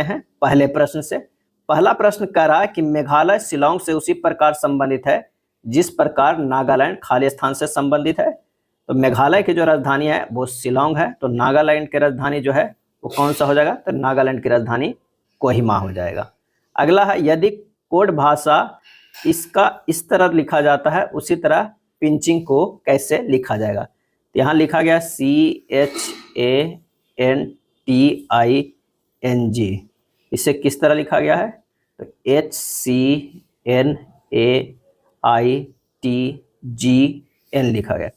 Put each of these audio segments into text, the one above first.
करते हैं पहले प्रश्न से। पहला प्रश्न कह रहा है कि मेघालय शिलांग से उसी प्रकार संबंधित है जिस प्रकार नागालैंड खालिस्तान से संबंधित है। तो मेघालय की जो राजधानी है वो शिलांग है, तो नागालैंड की राजधानी जो है वो कौन सा हो जाएगा, तो नागालैंड की राजधानी कोहिमा हो जाएगा। अगला है, यदि कोड भाषा इसका इस तरह लिखा जाता है उसी तरह पिंचिंग को कैसे लिखा जाएगा। तो यहाँ लिखा गया CHANTING, इसे किस तरह लिखा गया है, तो HCNAITGN लिखा गया।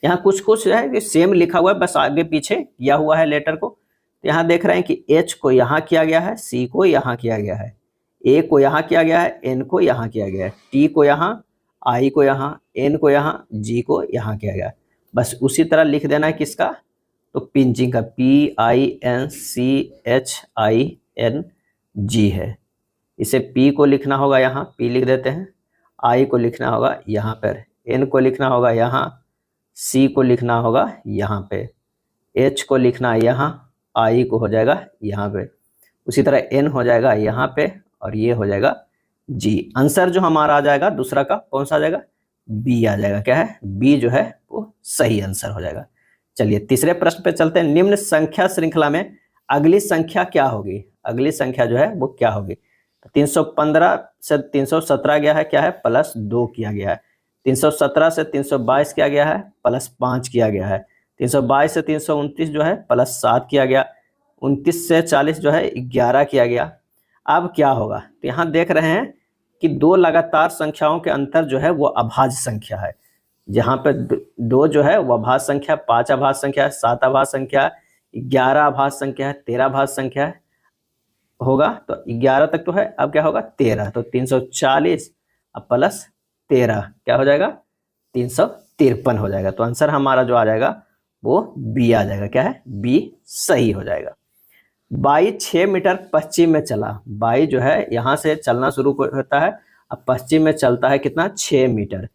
यहाँ कुछ कुछ है कि सेम लिखा हुआ है, बस आगे पीछे किया हुआ है लेटर को। तो यहाँ देख रहे हैं कि H को यहाँ किया गया है, C को यहाँ किया गया है, A को यहाँ किया गया है, N को यहाँ किया गया है, T को यहाँ, I को यहाँ, N को यहाँ, G को यहाँ किया गया है। बस उसी तरह लिख देना है किसका, तो पिंचिंग का PINCHING है। इसे P को लिखना होगा यहाँ, P लिख देते हैं, I को लिखना होगा यहाँ पर, N को लिखना होगा यहाँ, C को लिखना होगा यहाँ पे, H को लिखना है यहाँ, I को हो जाएगा यहाँ पे, उसी तरह N हो जाएगा यहाँ पे, और ये हो जाएगा G। आंसर जो हमारा आ जाएगा दूसरा का कौन सा आ जाएगा, B आ जाएगा। क्या है, B जो है वो सही आंसर हो जाएगा। चलिए तीसरे प्रश्न पे चलते हैं। निम्न संख्या श्रृंखला में अगली संख्या क्या होगी, अगली संख्या जो है वो क्या होगी। 315 से 317 गया है, क्या है, +2 किया गया है। 317 से 322 किया गया है, +5 किया गया है। 322 से 329 जो है +7 किया गया। 29 से 40 जो है 11 किया गया। अब क्या होगा, तो यहाँ देख रहे हैं कि दो लगातार संख्याओं के अंतर जो है वो अभाज्य संख्या है। जहाँ पे दो जो है वो अभाज्य संख्या, 5 अभाज्य संख्या है, 7 अभाज्य संख्या है, 11 अभाज्य संख्या है, 13 अभाज्य संख्या है होगा। तो 11 तक तो है, अब क्या होगा 13, तो 340 अब +13 क्या हो जाएगा, 353 हो जाएगा। तो आंसर हमारा जो आ जाएगा वो बी आ जाएगा। क्या है, बी सही हो जाएगा। बाई 6 मीटर पश्चिम में चला। बाई जो है यहाँ से चलना शुरू होता है, अब पश्चिम में चलता है कितना, 6 मीटर।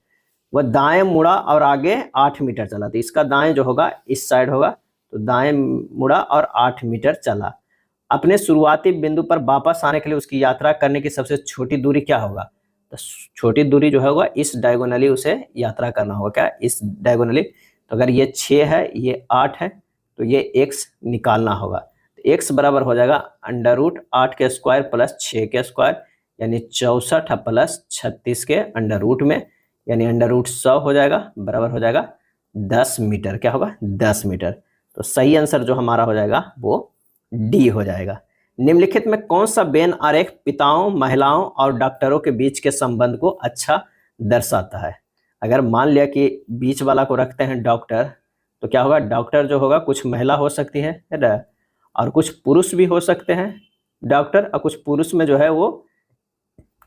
वह दाएं मुड़ा और आगे 8 मीटर चला। तो इसका दाएं जो होगा इस साइड होगा, तो दाएं मुड़ा और 8 मीटर चला। अपने शुरुआती बिंदु पर वापस आने के लिए उसकी यात्रा करने की सबसे छोटी दूरी क्या होगा, तो छोटी दूरी जो होगा इस डायगोनली उसे यात्रा करना होगा। क्या, इस डायगोनली। तो अगर ये 6 है, ये 8 है, तो ये x निकालना होगा। x बराबर हो जाएगा √8 के स्क्वायर प्लस 6 के स्क्वायर, यानी 64 प्लस 36 के अंडर रूट में, यानी √100 हो जाएगा, बराबर हो जाएगा 10 मीटर। क्या होगा, 10 मीटर। तो सही आंसर जो हमारा हो जाएगा वो डी हो जाएगा। निम्नलिखित में कौन सा वेन आरेख पिताओं, महिलाओं और डॉक्टरों के बीच के संबंध को अच्छा दर्शाता है। अगर मान लिया कि बीच वाला को रखते हैं डॉक्टर, तो क्या होगा, डॉक्टर जो होगा कुछ महिला हो सकती है ना, और कुछ पुरुष भी हो सकते हैं डॉक्टर, और कुछ पुरुष में जो है वो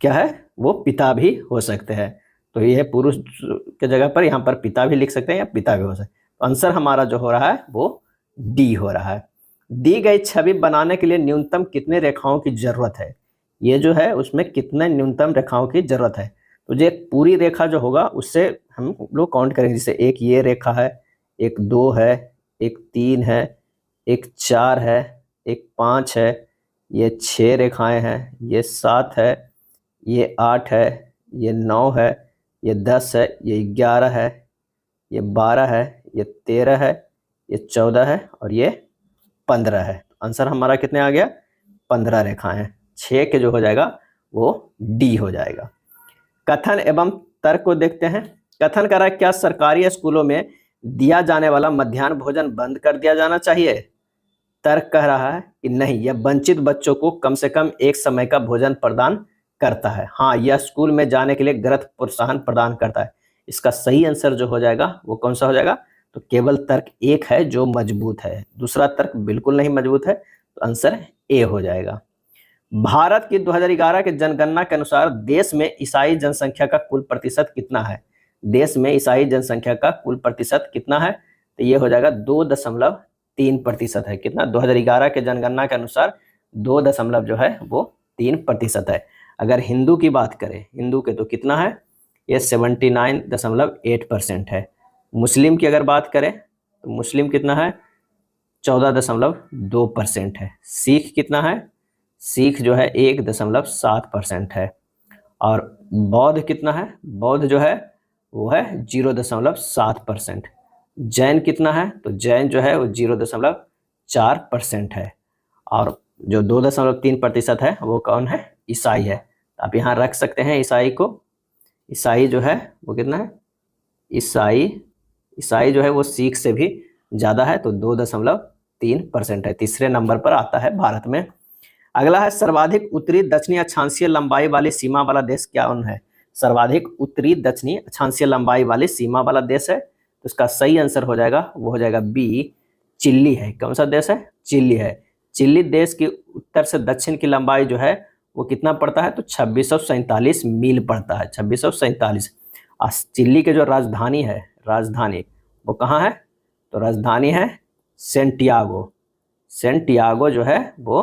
क्या है, वो पिता भी हो सकते हैं। तो ये पुरुष के जगह पर यहाँ पर पिता भी लिख सकते हैं या पिता भी हो सकते हैं। तो आंसर हमारा जो हो रहा है वो डी हो रहा है। दी गई छवि बनाने के लिए न्यूनतम कितने रेखाओं की जरूरत है, ये जो है उसमें कितने न्यूनतम रेखाओं की जरूरत है। तो जो एक पूरी रेखा जो होगा उससे हम लोग काउंट करेंगे। जैसे एक ये रेखा है, एक 2 है, एक 3 है, एक 4 है, एक 5 है, ये 6 रेखाएं हैं, ये 7 है, ये 8 है, ये 9 है, ये 10 है, ये 11 है, ये 12 है, ये 13 है, ये 14 है और ये 15 है। आंसर हमारा कितने आ गया, 15 रेखाएं हैं। 6 के जो हो जाएगा वो डी हो जाएगा। कथन एवं तर्क को देखते हैं। कथन कर रहा है, क्या सरकारी स्कूलों में दिया जाने वाला मध्याह्न भोजन बंद कर दिया जाना चाहिए। तर्क कह रहा है कि नहीं, यह वंचित बच्चों को कम से कम एक समय का भोजन प्रदान करता है। हाँ, यह स्कूल में जाने के लिए गलत प्रोत्साहन प्रदान करता है। इसका सही आंसर जो हो जाएगा वो कौन सा हो जाएगा, तो केवल तर्क एक है जो मजबूत है, दूसरा तर्क बिल्कुल नहीं मजबूत है। तो आंसर ए हो जाएगा। भारत की 2011 के जनगणना के अनुसार देश में ईसाई जनसंख्या का कुल प्रतिशत कितना है। देश में ईसाई जनसंख्या का कुल प्रतिशत कितना है, तो ये हो जाएगा 2.3% है। कितना, 2011 के जनगणना के अनुसार 2 जो है वो 3% है। अगर हिंदू की बात करें, हिंदू के तो कितना है, ये 79.8% है। मुस्लिम की अगर बात करें तो मुस्लिम कितना है, 14.2% है। सिख कितना है, सिख जो है 1.7% है। और बौद्ध कितना है, बौद्ध जो है वो है 0.7%। जैन कितना है, तो जैन जो है वो 0.4% है। और जो 2.3% है वो कौन है, ईसाई है। तो आप यहाँ रख सकते हैं ईसाई को। ईसाई जो है वो कितना है, ईसाई जो है वो सिख से भी ज़्यादा है, तो 2.3% है। तीसरे नंबर पर आता है भारत में। अगला है सर्वाधिक उत्तरी दक्षिणी अक्षांशीय लंबाई वाली सीमा वाला देश कौन है। सर्वाधिक उत्तरी दक्षिणी अक्षांशीय लंबाई वाली सीमा वाला देश है, तो इसका सही आंसर हो जाएगा, वो हो जाएगा बी, चिली है। कौन सा देश है, चिली है। चिली देश की उत्तर से दक्षिण की लंबाई जो है वो कितना पड़ता है, तो 2647 मील पड़ता है, 2647। और चिली के जो राजधानी है, राजधानी वो कहाँ है, तो राजधानी है सेंटियागो। सेंटियागो जो है वो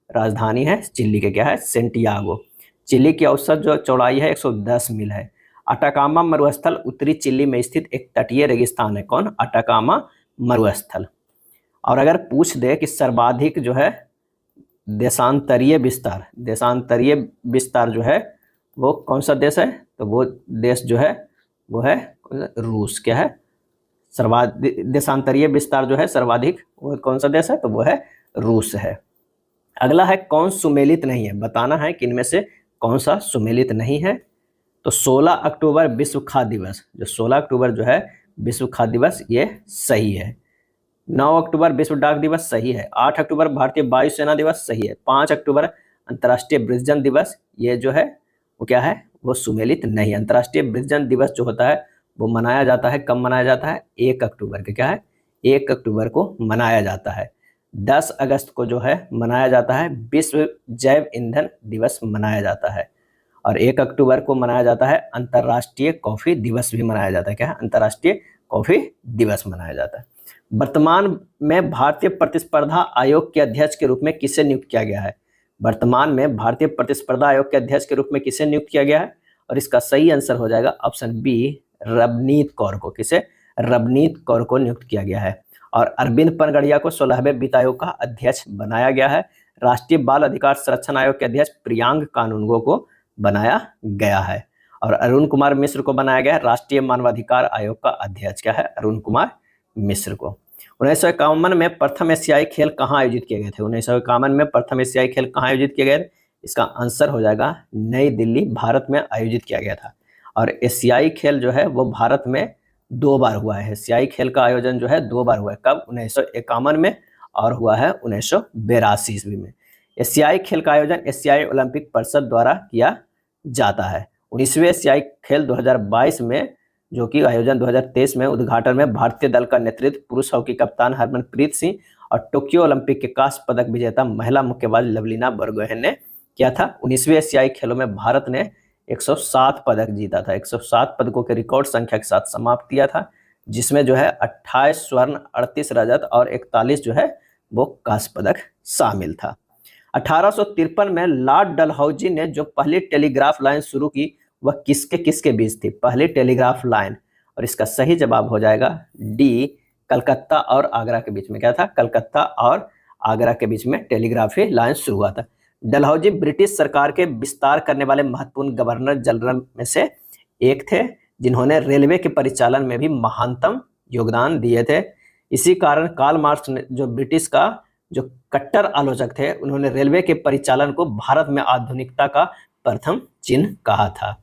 राजधानी है चिली के, क्या है, सेंटियागो। चिली की औसत जो चौड़ाई है 110 मील है। अटाकामा मरुस्थल उत्तरी चिली में स्थित एक तटीय रेगिस्तान है। कौन, अटाकामा मरुस्थल। और अगर पूछ दे कि सर्वाधिक जो है देशांतरीय विस्तार जो है वो कौन सा देश है, तो वो देश जो है वो है रूस। क्या है, सर्वाधिक देशांतरीय विस्तार जो है सर्वाधिक, वो कौन सा देश है, तो वो है रूस है। अगला है कौन सुमेलित नहीं है, बताना है कि इनमें से कौन सा सुमेलित नहीं है। तो 16 अक्टूबर विश्व खाद्य दिवस, जो 16 अक्टूबर जो है विश्व खाद्य दिवस, ये सही है। 9 अक्टूबर विश्व डाक दिवस, सही है। 8 अक्टूबर भारतीय वायुसेना दिवस, सही है। 5 अक्टूबर अंतर्राष्ट्रीय वृद्धजन दिवस, ये जो है वो क्या है, वो सुमेलित नहीं। अंतर्राष्ट्रीय वृद्धजन दिवस जो होता है वो मनाया जाता है, कब मनाया जाता है, 1 अक्टूबर के, क्या है, 1 अक्टूबर को मनाया जाता है। 10 अगस्त को जो है मनाया जाता है विश्व जैव ईंधन दिवस मनाया जाता है। और 1 अक्टूबर को मनाया जाता है अंतर्राष्ट्रीय कॉफी दिवस भी मनाया जाता है। क्या है, अंतर्राष्ट्रीय कॉफी दिवस मनाया जाता है। वर्तमान में भारतीय प्रतिस्पर्धा आयोग के अध्यक्ष के रूप में किसे नियुक्त किया गया है। वर्तमान में भारतीय प्रतिस्पर्धा आयोग के अध्यक्ष के रूप में किसे नियुक्त किया गया है, और इसका सही आंसर हो जाएगा ऑप्शन बी, रवनीत कौर को। किसे, रवनीत कौर को नियुक्त किया गया है। और अरविंद पनगड़िया को 16वें वित्त आयोग का अध्यक्ष बनाया गया है। राष्ट्रीय बाल अधिकार संरक्षण आयोग के अध्यक्ष प्रियांक कानूनगो को बनाया गया है। और अरुण कुमार मिश्र को बनाया गया है राष्ट्रीय मानवाधिकार आयोग का अध्यक्ष। क्या है, अरुण कुमार मिश्र को। 1951 में प्रथम एशियाई खेल कहाँ आयोजित किए गए थे। 1951 में प्रथम एशियाई खेल कहाँ आयोजित किए गए थे, इसका आंसर हो जाएगा नई दिल्ली, भारत में आयोजित किया गया था। और एशियाई खेल जो है वो भारत में 2 बार हुआ है। एशियाई खेल का आयोजन जो है 2 बार हुआ है, कब, 1951 में, और हुआ है 1982 ईस्वी में। एशियाई खेल का आयोजन एशियाई ओलंपिक परिषद द्वारा किया जाता है। 19वें एशियाई खेल 2022 में, जो कि आयोजन 2023 में, उद्घाटन में भारतीय दल का नेतृत्व पुरुष हॉकी कप्तान हरमनप्रीत सिंह और टोक्यो ओलंपिक के कांस्य पदक विजेता महिला मुक्केबाज लवलीना बरगोहेन ने किया था। 19वें एशियाई खेलों में भारत ने 107 पदक जीता था। 107 पदकों के रिकॉर्ड संख्या के साथ समाप्त किया था, जिसमें जो है 28 स्वर्ण, 38 रजत और 41 जो है वो कांस्य पदक शामिल था। 1853 में लॉर्ड डलहौजी ने जो पहली टेलीग्राफ लाइन शुरू की वह किसके किसके बीच थी, पहली टेलीग्राफ लाइन। और इसका सही जवाब हो जाएगा डी, कलकत्ता और आगरा के बीच में। क्या था, कलकत्ता और आगरा के बीच में टेलीग्राफी लाइन शुरू हुआ था। डलहौजी ब्रिटिश सरकार के विस्तार करने वाले महत्वपूर्ण गवर्नर जनरल में से एक थे, जिन्होंने रेलवे के परिचालन में भी महानतम योगदान दिए थे। इसी कारण कार्ल मार्क्स ने, जो ब्रिटिश का जो कट्टर आलोचक थे, उन्होंने रेलवे के परिचालन को भारत में आधुनिकता का प्रथम चिन्ह कहा था।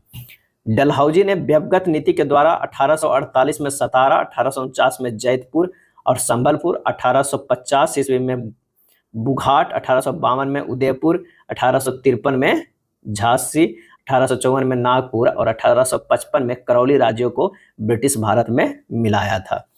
डलहौजी ने व्यवगत नीति के द्वारा 1848 में सतारा, 1849 में जैतपुर और संबलपुर, 1850 ईस्वी में बुघाट, 1852 में उदयपुर, 1853 में झांसी, 1854 में नागपुर और 1855 में करौली राज्यों को ब्रिटिश भारत में मिलाया था।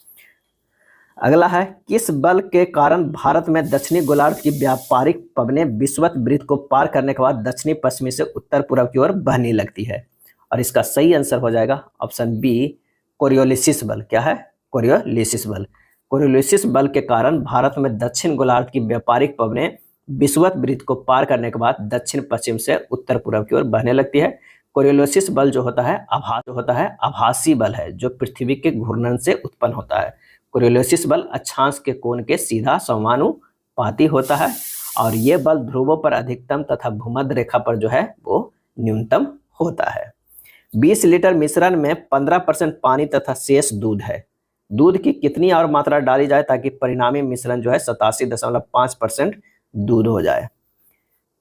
अगला है, किस बल के कारण भारत में दक्षिणी गोलार्ध की व्यापारिक पवनें विषुवत वृत्त को पार करने के बाद दक्षिणी पश्चिमी से उत्तर पूर्व की ओर बहने लगती है। और इसका सही आंसर हो जाएगा ऑप्शन बी, कोरियोलिसिस बल। क्या है, कोरियोलिसिस बल। कोरियोलिसिस बल के कारण भारत में दक्षिण गोलार्ध की व्यापारिक पवनें विषुवत वृत्त को पार करने के बाद दक्षिण पश्चिम से उत्तर पूर्व की ओर बहने लगती है। कोरियोलिसिस बल जो होता है आभासी बल है, जो पृथ्वी के घूर्णन से उत्पन्न होता है। कोरियोलिसिस बल अक्षांश के कोण के सीधा समानुपाती होता है। और ये बल ध्रुवों पर अधिकतम तथा भूमध्य रेखा पर जो है वो न्यूनतम होता है। 20 लीटर मिश्रण में 15% पानी तथा शेष दूध है। दूध की कितनी और मात्रा डाली जाए ताकि परिणामी मिश्रण जो है 87.5% दूध हो जाए।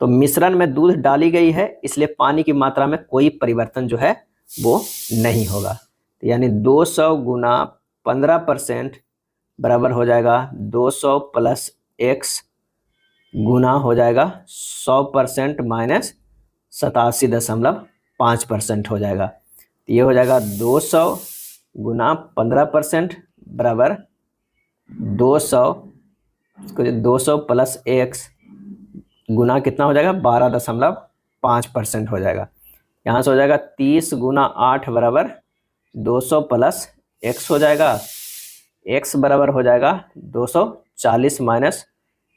तो मिश्रण में दूध डाली गई है, इसलिए पानी की मात्रा में कोई परिवर्तन जो है वो नहीं होगा। तो यानी 200 गुना 15% बराबर हो जाएगा 200 प्लस x गुना हो जाएगा 100% माइनस 87.5% हो जाएगा। तो ये हो जाएगा 200 गुना 15% बराबर 200 प्लस x गुना कितना हो जाएगा 12.5% हो जाएगा। यहाँ से हो जाएगा 30 गुना 8 बराबर 200 प्लस x हो जाएगा। x बराबर हो जाएगा 240 माइनस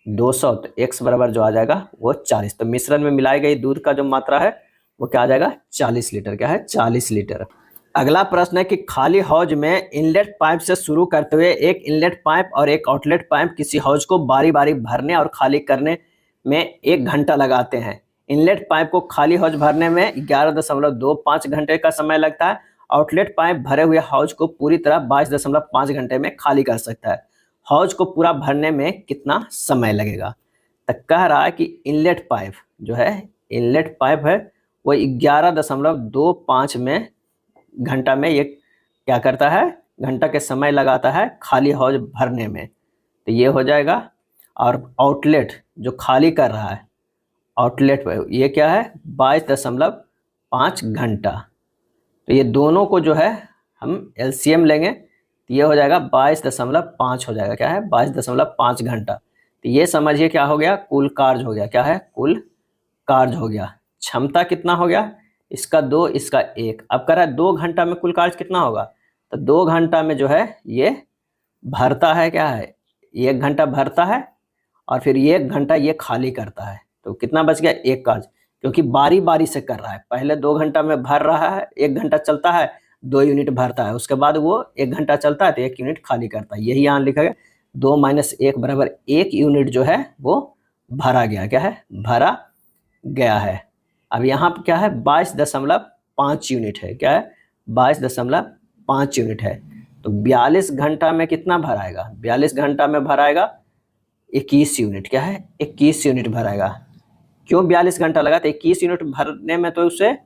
200, तो x बराबर जो आ जाएगा वो 40। तो मिश्रण में मिलाई गई दूध का जो मात्रा है वो क्या आ जाएगा 40 लीटर। क्या है 40 लीटर। अगला प्रश्न है कि खाली हौज में इनलेट पाइप से शुरू करते हुए एक इनलेट पाइप और एक आउटलेट पाइप किसी हौज को बारी बारी भरने और खाली करने में 1 घंटा लगाते हैं। इनलेट पाइप को खाली हौज भरने में 11.25 घंटे का समय लगता है। आउटलेट पाइप भरे हुए हौज को पूरी तरह 22.5 घंटे में खाली कर सकता है। हौज को पूरा भरने में कितना समय लगेगा। तो कह रहा है कि इनलेट पाइप जो है, इनलेट पाइप है वो 11.25 में घंटा में ये क्या करता है, घंटा के समय लगाता है खाली हौज भरने में। तो ये हो जाएगा। और आउटलेट जो खाली कर रहा है, आउटलेट ये क्या है 22.5 घंटा। तो ये दोनों को जो है हम एलसीएम लेंगे तो ये हो जाएगा 22.5 हो जाएगा। क्या है 22.5 घंटा। तो ये समझिए क्या हो गया, कुल कार्य हो गया। क्या है कुल कार्य हो गया। क्षमता कितना हो गया, इसका 2 इसका 1। अब कह रहा है 2 घंटा में कुल कार्य कितना होगा। तो 2 घंटा में जो है ये भरता है, क्या है 1 घंटा भरता है और फिर 1 घंटा ये खाली करता है। तो कितना बच गया 1 कार्य, क्योंकि बारी बारी से कर रहा है। पहले 2 घंटा में भर रहा है, 1 घंटा चलता है, 2 यूनिट भरता है, उसके बाद वो 1 घंटा चलता है तो 1 यूनिट खाली करता है। यही यहाँ लिखा गया 2 माइनस 1 बराबर 1 यूनिट जो है वो भरा गया। क्या है भरा गया है। अब यहाँ पर क्या है 22.5 यूनिट है। क्या है 22.5 यूनिट है। तो 42 घंटा में कितना भराएगा, 42 घंटा में भराएगा 21 यूनिट। क्या है 21 यूनिट भराएगा। क्यों 42 घंटा लगा, तो 21 यूनिट भरने में तो उसे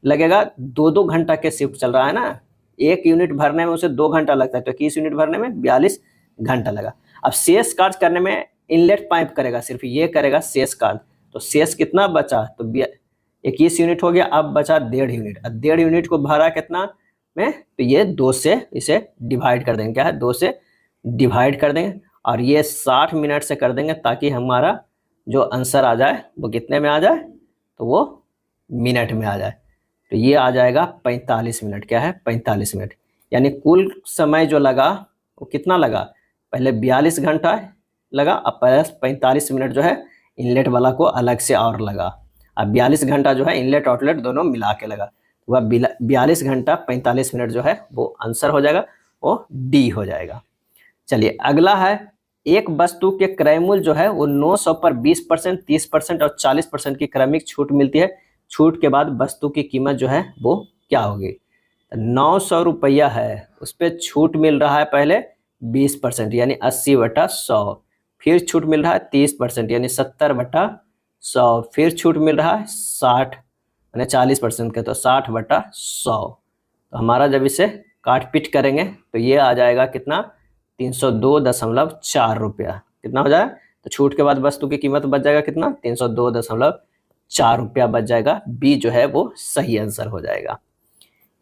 लगेगा 2-2 घंटा के शिफ्ट चल रहा है ना। 1 यूनिट भरने में उसे 2 घंटा लगता है, तो 21 यूनिट भरने में 42 घंटा लगा। अब शेष कार्य करने में इनलेट पाइप करेगा, सिर्फ ये करेगा शेष कार्य। तो शेष कितना बचा, तो 21 यूनिट हो गया। अब बचा 1.5 यूनिट। अब 1.5 यूनिट को भरा कितना में, तो ये 2 से इसे डिवाइड कर देंगे। क्या है 2 से डिवाइड कर देंगे और ये 60 मिनट से कर देंगे ताकि हमारा जो आंसर आ जाए वो कितने में आ जाए, तो वो मिनट में आ जाए। तो ये आ जाएगा 45 मिनट। क्या है 45 मिनट। यानी कुल समय जो लगा वो कितना लगा, पहले 42 घंटा लगा, अब प्लस 45 मिनट जो है इनलेट वाला को अलग से और लगा। अब 42 घंटा जो है इनलेट आउटलेट दोनों मिला के लगा। वह 42 घंटा 45 मिनट जो है वो आंसर हो जाएगा, वो डी हो जाएगा। चलिए अगला है, एक वस्तु के क्रय मूल्य जो है वो 900 पर 20%, 30% और 40% की क्रमिक छूट मिलती है। छूट के बाद वस्तु की कीमत जो है वो क्या होगी। 900 रुपया है, उस पर छूट मिल रहा है पहले 20% यानी 80/100, फिर छूट मिल रहा है 30% यानी 70/100, फिर छूट मिल रहा है 60 यानी 40% का, तो 60/100। तो हमारा जब इसे काट पीट करेंगे तो ये आ जाएगा कितना 302.4 रुपया। कितना हो जाएगा, तो छूट के बाद वस्तु की कीमत बच जाएगा कितना 302.4 रुपया बच जाएगा। बी जो है वो सही आंसर हो जाएगा।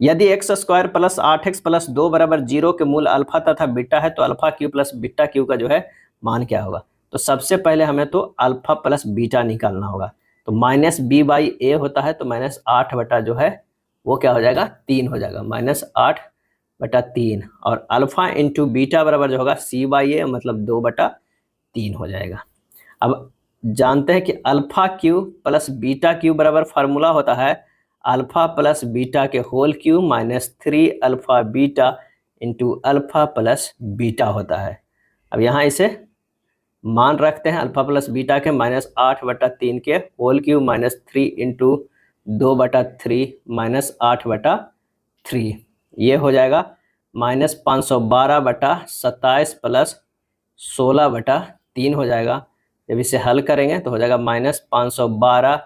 यदि x² प्लस 8x प्लस 2 बराबर 0 के मूल अल्फा तथा बीटा है तो alpha cube plus beta Q का जो है मान क्या होगा। तो सबसे पहले हमें तो अल्फा प्लस बीटा निकालना होगा। तो -b/a होता है, तो -8 बटा जो है वो क्या हो जाएगा 3 हो जाएगा, -8/3। और अल्फा इंटू बीटा बराबर जो होगा c/a मतलब 2/3 हो जाएगा। अब जानते हैं कि alpha cube plus beta cube बराबर फार्मूला होता है अल्फा प्लस बीटा के whole cube -3 alpha beta into alpha plus beta होता है। अब यहाँ इसे मान रखते हैं अल्फा प्लस बीटा के -8/3 के होल क्यूब -3 इंटू 2/3 -8/3, ये हो जाएगा -512/27 प्लस 16/3 हो जाएगा। जब इसे हल करेंगे तो हो जाएगा -512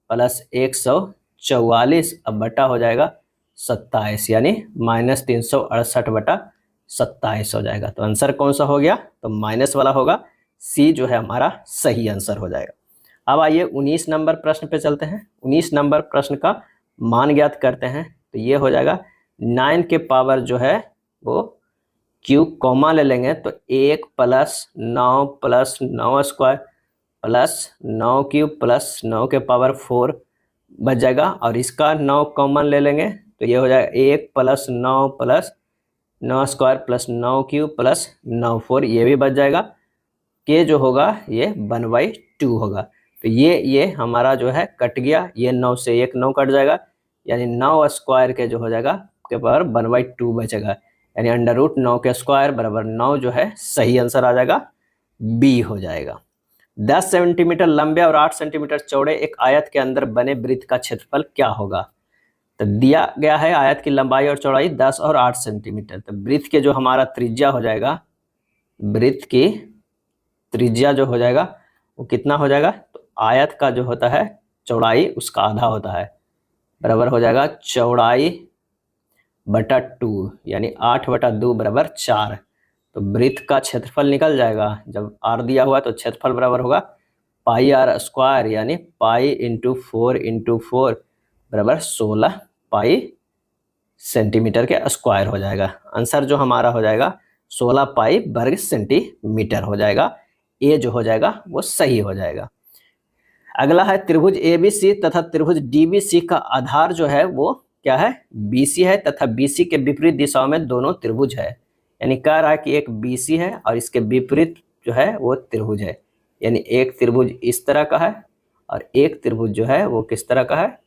प्लस 144 अब बटा हो जाएगा 27, यानी -368/27 हो जाएगा। तो आंसर कौन सा हो गया? तो माइनस वाला होगा, सी जो है हमारा सही आंसर हो जाएगा। अब आइए 19 नंबर प्रश्न पे चलते हैं। 19 नंबर प्रश्न का मान ज्ञात करते हैं। तो ये हो जाएगा 9 के पावर जो है वो क्यूब कॉमा ले लेंगे तो 1 plus 9 plus 9 square plus 9 cube plus 9 के पावर 4 बच जाएगा, और इसका 9 कॉमन ले लेंगे तो ये हो जाएगा 1 plus 9 plus 9 square plus 9 cube plus 9 4, ये भी बच जाएगा। के जो होगा ये 1/2 होगा। तो ये हमारा जो है कट गया, ये 9 से 1 9 कट जाएगा, यानी 9 स्क्वायर के जो हो जाएगा के पावर 1/2 बचेगा, यानी √9 के स्क्वायर बराबर 9 जो है सही आंसर आ जाएगा, बी हो जाएगा। 10 सेंटीमीटर लंबे और 8 सेंटीमीटर चौड़े एक आयत के अंदर बने वृत्त का क्षेत्रफल क्या होगा? तो दिया गया है आयत की लंबाई और चौड़ाई 10 और 8 सेंटीमीटर। तो वृत्त के जो हमारा त्रिज्या हो जाएगा, वृत्त की त्रिज्या जो हो जाएगा वो कितना हो जाएगा? तो आयत का जो होता है चौड़ाई उसका आधा होता है, बराबर हो जाएगा चौड़ाई बटा 2, यानी 8/2 बराबर 4। तो वृत्त का क्षेत्रफल निकल जाएगा, जब r दिया हुआ तो क्षेत्रफल बराबर होगा πr², यानी पाई इंटू 4 बराबर 16 पाई सेंटीमीटर के स्क्वायर हो जाएगा। आंसर जो हमारा हो जाएगा 16 पाई वर्ग सेंटीमीटर हो जाएगा। ए जो हो जाएगा वो सही हो जाएगा। अगला है त्रिभुज ABC तथा त्रिभुज DBC का आधार जो है वो क्या है? BC है तथा BC के विपरीत दिशाओं में दोनों त्रिभुज है। यानी कह रहा है कि एक BC है और इसके विपरीत जो है वो त्रिभुज है, यानी एक त्रिभुज इस तरह का है और एक त्रिभुज जो है वो किस तरह का है?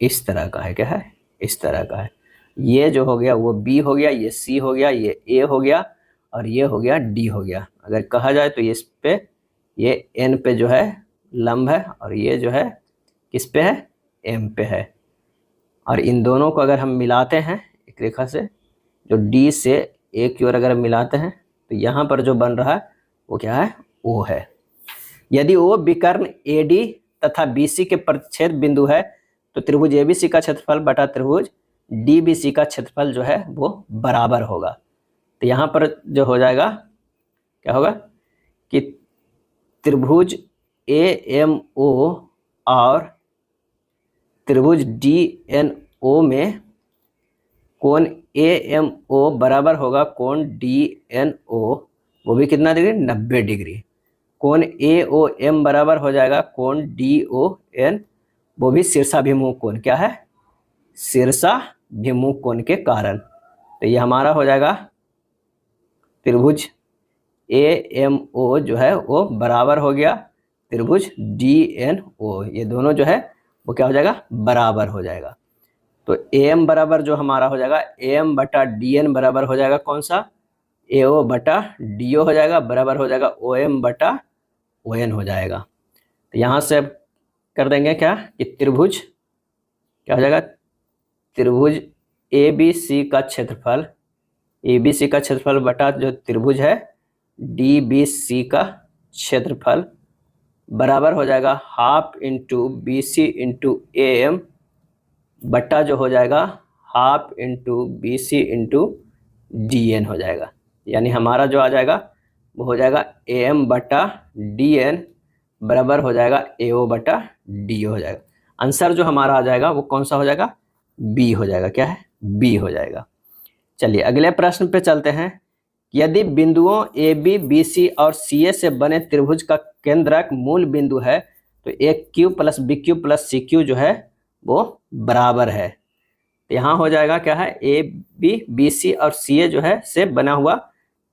इस तरह का है। क्या है? इस तरह का है। ये जो हो गया वो B हो गया, ये C हो गया, ये A हो गया और ये हो गया D हो गया। अगर कहा जाए तो इस पे ये N पे जो है लंब है और ये जो है किस पे है? M पे है। और इन दोनों को अगर हम मिलाते हैं एक रेखा से, जो D से A की ओर अगर मिलाते हैं तो यहाँ पर जो बन रहा है वो क्या है? O है। यदि O विकर्ण AD तथा BC के प्रतिच्छेद बिंदु है तो त्रिभुज ABC का क्षेत्रफल बटा त्रिभुज DBC का क्षेत्रफल जो है वो बराबर होगा। तो यहाँ पर जो हो जाएगा क्या होगा कि त्रिभुज AMO और त्रिभुज DNO में कोण AMO बराबर होगा कोण DNO, वो भी कितना डिग्री? 90 डिग्री। कोण AOM बराबर हो जाएगा कोण DON, वो भी शीर्षाभिमुख कोण। क्या है? शीर्षाभिमुख कोण के कारण। तो ये हमारा हो जाएगा त्रिभुज AMO जो है वो बराबर हो गया त्रिभुज DNO, ये दोनों जो है वो क्या हो जाएगा? बराबर हो जाएगा। तो AM बराबर जो हमारा हो जाएगा AM बटा DN बराबर हो जाएगा कौन सा? AO बटा DO हो जाएगा, बराबर हो जाएगा OM बटा ON हो जाएगा। तो यहाँ से कर देंगे क्या कि त्रिभुज क्या हो जाएगा? त्रिभुज ABC का क्षेत्रफल, ABC का क्षेत्रफल बटा जो त्रिभुज है DBC का क्षेत्रफल बराबर हो जाएगा half into BC into AM बटा जो हो जाएगा half into BC into DN हो जाएगा। यानी हमारा जो आ जाएगा वो हो जाएगा AM बटा DN बराबर हो जाएगा AO बटा DO हो जाएगा। आंसर जो हमारा आ जाएगा वो कौन सा हो जाएगा? B हो जाएगा। क्या है? B हो जाएगा। चलिए अगले प्रश्न पे चलते हैं। यदि बिंदुओं AB, BC और CA से बने त्रिभुज का केंद्रक मूल बिंदु है तो AQ plus BQ plus CQ जो है वो बराबर है। तो यहाँ हो जाएगा क्या है? AB, BC और CA जो है से बना हुआ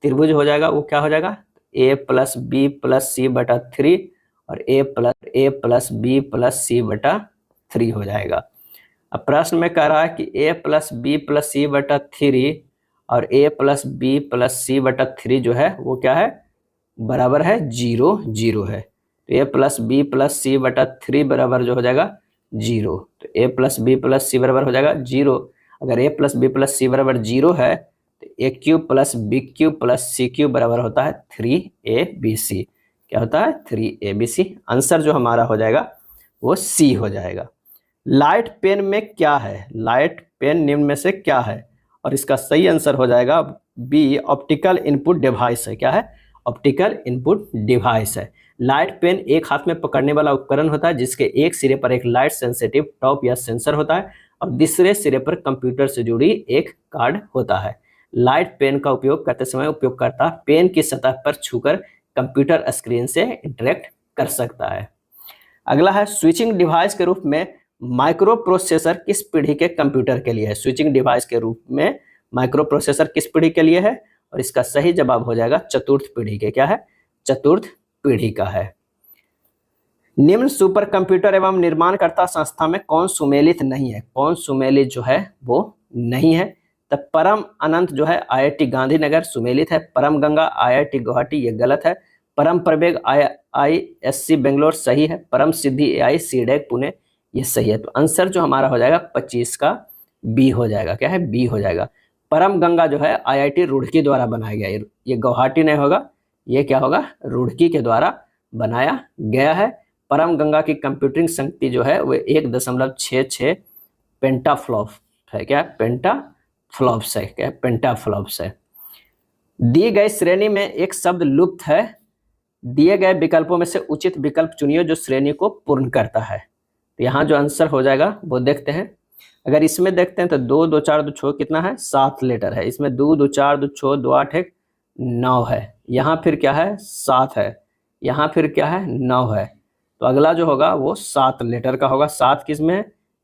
त्रिभुज हो जाएगा वो क्या हो जाएगा? A plus B plus C बटा 3 और A plus B plus C बटा 3 हो जाएगा। अब प्रश्न में कह रहा है कि A plus B plus C बटा 3 और A plus B plus C बटा 3 जो है वो क्या है? बराबर है 0 0 है, तो a plus b plus c बटा 3 बराबर जो हो जाएगा 0। तो a plus b plus c बराबर हो जाएगा 0। अगर a plus b plus c बराबर 0 है तो a cube plus B cube plus C cube बराबर होता है 3abc। क्या होता है 3abc। आंसर जो हमारा हो जाएगा वो सी हो जाएगा। लाइट पेन में क्या है, लाइट पेन निम्न में से क्या है, और इसका सही आंसर हो जाएगा बी ऑप्टिकल इनपुट डिवाइस है। क्या है, ऑप्टिकल इनपुट डिवाइस है। लाइट पेन एक हाथ में पकड़ने वाला उपकरण होता है जिसके एक सिरे पर एक लाइट सेंसिटिव टॉप या सेंसर होता है और दूसरे सिरे पर कंप्यूटर से जुड़ी एक कार्ड होता है। लाइट पेन का उपयोग करते समय उपयोगकर्ता पेन की सतह पर छूकर कंप्यूटर स्क्रीन से इंटरेक्ट कर सकता है। अगला है स्विचिंग डिवाइस के रूप में माइक्रो प्रोसेसर किस पीढ़ी के कंप्यूटर के लिए है। स्विचिंग डिवाइस के रूप में माइक्रो प्रोसेसर किस पीढ़ी के लिए है, और इसका सही जवाब हो जाएगा चतुर्थ पीढ़ी के। क्या है, चतुर्थ पीढ़ी का है। निम्न सुपर कंप्यूटर एवं निर्माणकर्ता संस्था में कौन सुमेलित नहीं है, कौन सुमेलित जो है वो नहीं है। तब परम अनंत जो है IIT गांधीनगर सुमेलित है, परम गंगा IIT गुवाहाटी ये गलत है, परम प्रवेग IISc बेंगलोर सही है, परम सिद्धि AI सीडेक पुणे ये सही है। तो आंसर जो हमारा हो जाएगा 25 का बी हो जाएगा। क्या है, बी हो जाएगा। परम गंगा जो है IIT रुड़की द्वारा बनाया गया, ये गुवाहाटी नहीं होगा, ये क्या होगा, रुड़की के द्वारा बनाया गया है। परम गंगा की कंप्यूटिंग शक्ति जो है वो 1.66 पेंटाफ्लॉप है। क्या, पेंटाफ्लॉप्स है। क्या, पेंटाफ्लॉप्स है। दी गई श्रेणी में एक शब्द लुप्त है, दिए गए विकल्पों में से उचित विकल्प चुनिए जो श्रेणी को पूर्ण करता है। तो यहाँ जो आंसर हो जाएगा वो देखते हैं। अगर इसमें देखते हैं तो 2 2 4 2 6 कितना है, 7 लेटर है। इसमें 2 2 4 2 6 2 8 1 9 है। यहाँ फिर क्या है, 7 है। यहाँ फिर क्या है, 9 है। तो अगला जो होगा वो 7 लेटर का होगा। 7 किस में है,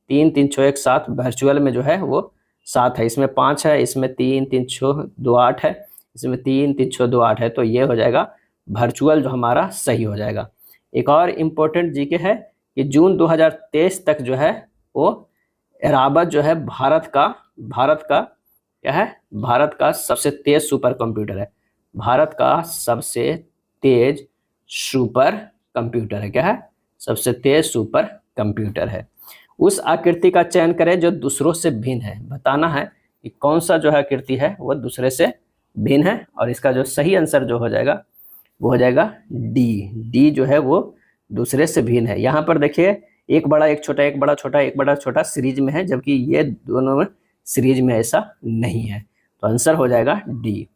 3 3 6 1 7, वर्चुअल में जो है वो 7 है। इसमें 5 है, इसमें 3 3 6 2 8 है, इसमें 3 3 6 2 8 है। तो ये हो जाएगा वर्चुअल जो हमारा सही हो जाएगा। एक और इम्पोर्टेंट जीके है कि जून 2023 तक जो है वो एराबत जो है भारत का क्या है, भारत का सबसे तेज सुपर कंप्यूटर है। भारत का सबसे तेज सुपर कंप्यूटर है। क्या है, सबसे तेज सुपर कंप्यूटर है। उस आकृति का चयन करें जो दूसरों से भिन्न है। बताना है कि कौन सा जो है आकृति है वो दूसरे से भिन्न है, और इसका जो सही आंसर जो हो जाएगा वो हो जाएगा डी जो है वो दूसरे से भिन्न है। यहाँ पर देखिए एक बड़ा एक छोटा, एक बड़ा छोटा, एक बड़ा छोटा सीरीज में है, जबकि ये दोनों में सीरीज में ऐसा नहीं है। तो आंसर हो जाएगा डी।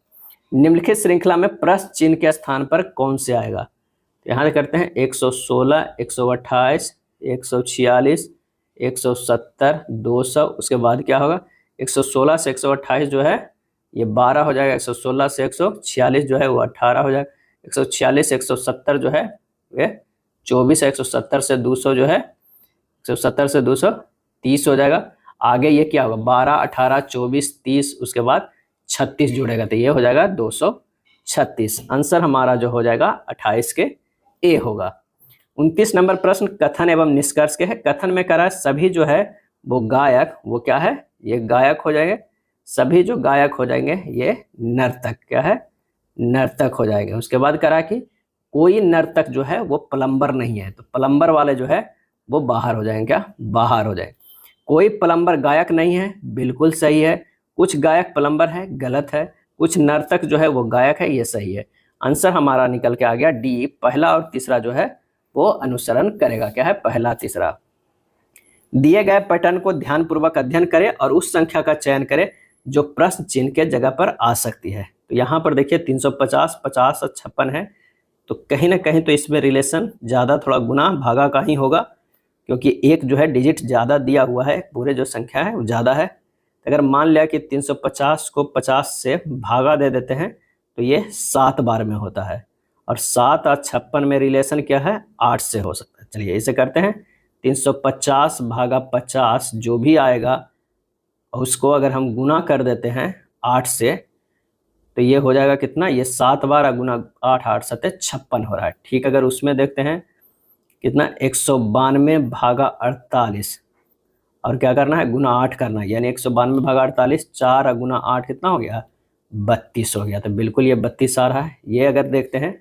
निम्नलिखित श्रृंखला में प्रश्न चिन्ह के स्थान पर कौन से आएगा। यहाँ करते हैं 116 128 146 170 200, उसके बाद क्या होगा 116 से 128 जो है ये 12 हो जाएगा, 116 से 146 जो है वो 18 हो जाएगा, 146 से 170 जो है ये 24 है, 170 से 200 जो है 170 से 200 30 हो जाएगा। आगे ये क्या होगा 12 18 24 30, उसके बाद 36 जुड़ेगा तो ये हो जाएगा 236। आंसर हमारा जो हो जाएगा 28 के ए होगा। 29 नंबर प्रश्न कथन एवं निष्कर्ष के है। कथन में करा सभी जो है वो गायक, वो क्या है, ये गायक हो जाएंगे। सभी जो गायक हो जाएंगे ये नर्तक, क्या है, नर्तक हो जाएंगे। उसके बाद करा कि कोई नर्तक जो है वो प्लम्बर नहीं है, तो प्लम्बर वाले जो है वो बाहर हो जाएंगे। क्या, बाहर हो जाएंगे। कोई प्लम्बर गायक नहीं है, बिल्कुल सही है। कुछ गायक प्लम्बर है, गलत है। कुछ नर्तक जो है वो गायक है, ये सही है। आंसर हमारा निकल के आ गया डी। पहला और तीसरा जो है वो अनुसरण करेगा। क्या है, पहला तीसरा। दिए गए पैटर्न को ध्यानपूर्वक अध्ययन करें और उस संख्या का चयन करें जो प्रश्न चिन्ह के जगह पर आ सकती है। तो यहाँ पर देखिए 350 50 और 56 है, तो कहीं ना कहीं तो इसमें रिलेशन ज़्यादा थोड़ा गुना भागा का ही होगा, क्योंकि एक जो है डिजिट ज़्यादा दिया हुआ है, पूरे जो संख्या है वो ज़्यादा है। अगर मान लिया कि 350 को 50 से भागा दे देते हैं तो ये 7 बार में होता है, और 7 और 56 में रिलेशन क्या है, 8 से हो सकता है। चलिए इसे करते हैं। 350 भागा 50 जो भी आएगा उसको अगर हम गुना कर देते हैं 8 से तो ये हो जाएगा कितना, ये 7 बार गुना 8 8 7 56 हो रहा है। ठीक, अगर उसमें देखते हैं कितना 192 भागा 48, और क्या करना है, गुना 8 करना है, यानी 192 भागा 48 4 गुना 8 कितना हो गया, 32 हो गया। तो बिल्कुल ये 32 आ रहा है। ये अगर देखते हैं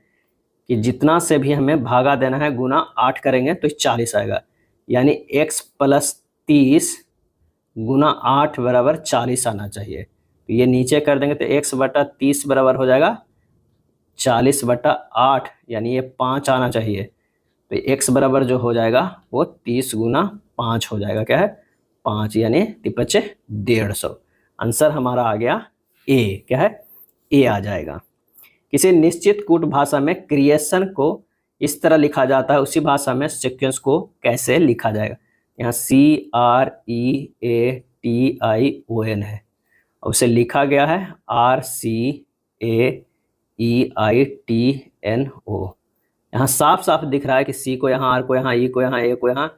कि जितना से भी हमें भागा देना है गुना 8 करेंगे तो 40 आएगा, यानी x + 30 गुना 8 बराबर 40 आना चाहिए। तो ये नीचे कर देंगे तो x/30 बराबर हो जाएगा 40/8, यानी ये 5 आना चाहिए। तो x बराबर जो हो जाएगा वो 30 गुना 5 हो जाएगा, क्या है 5, यानी 5 150। आंसर हमारा आ गया ए, क्या है ए आ जाएगा। किसी निश्चित कूट भाषा में क्रिएशन को इस तरह लिखा जाता है, उसी भाषा में सीक्वेंस को कैसे लिखा जाएगा। यहाँ CREATION है, उसे लिखा गया है RCAEITNO। यहाँ साफ साफ दिख रहा है कि C को यहाँ, R को यहाँ, E को यहाँ, A को यहाँ,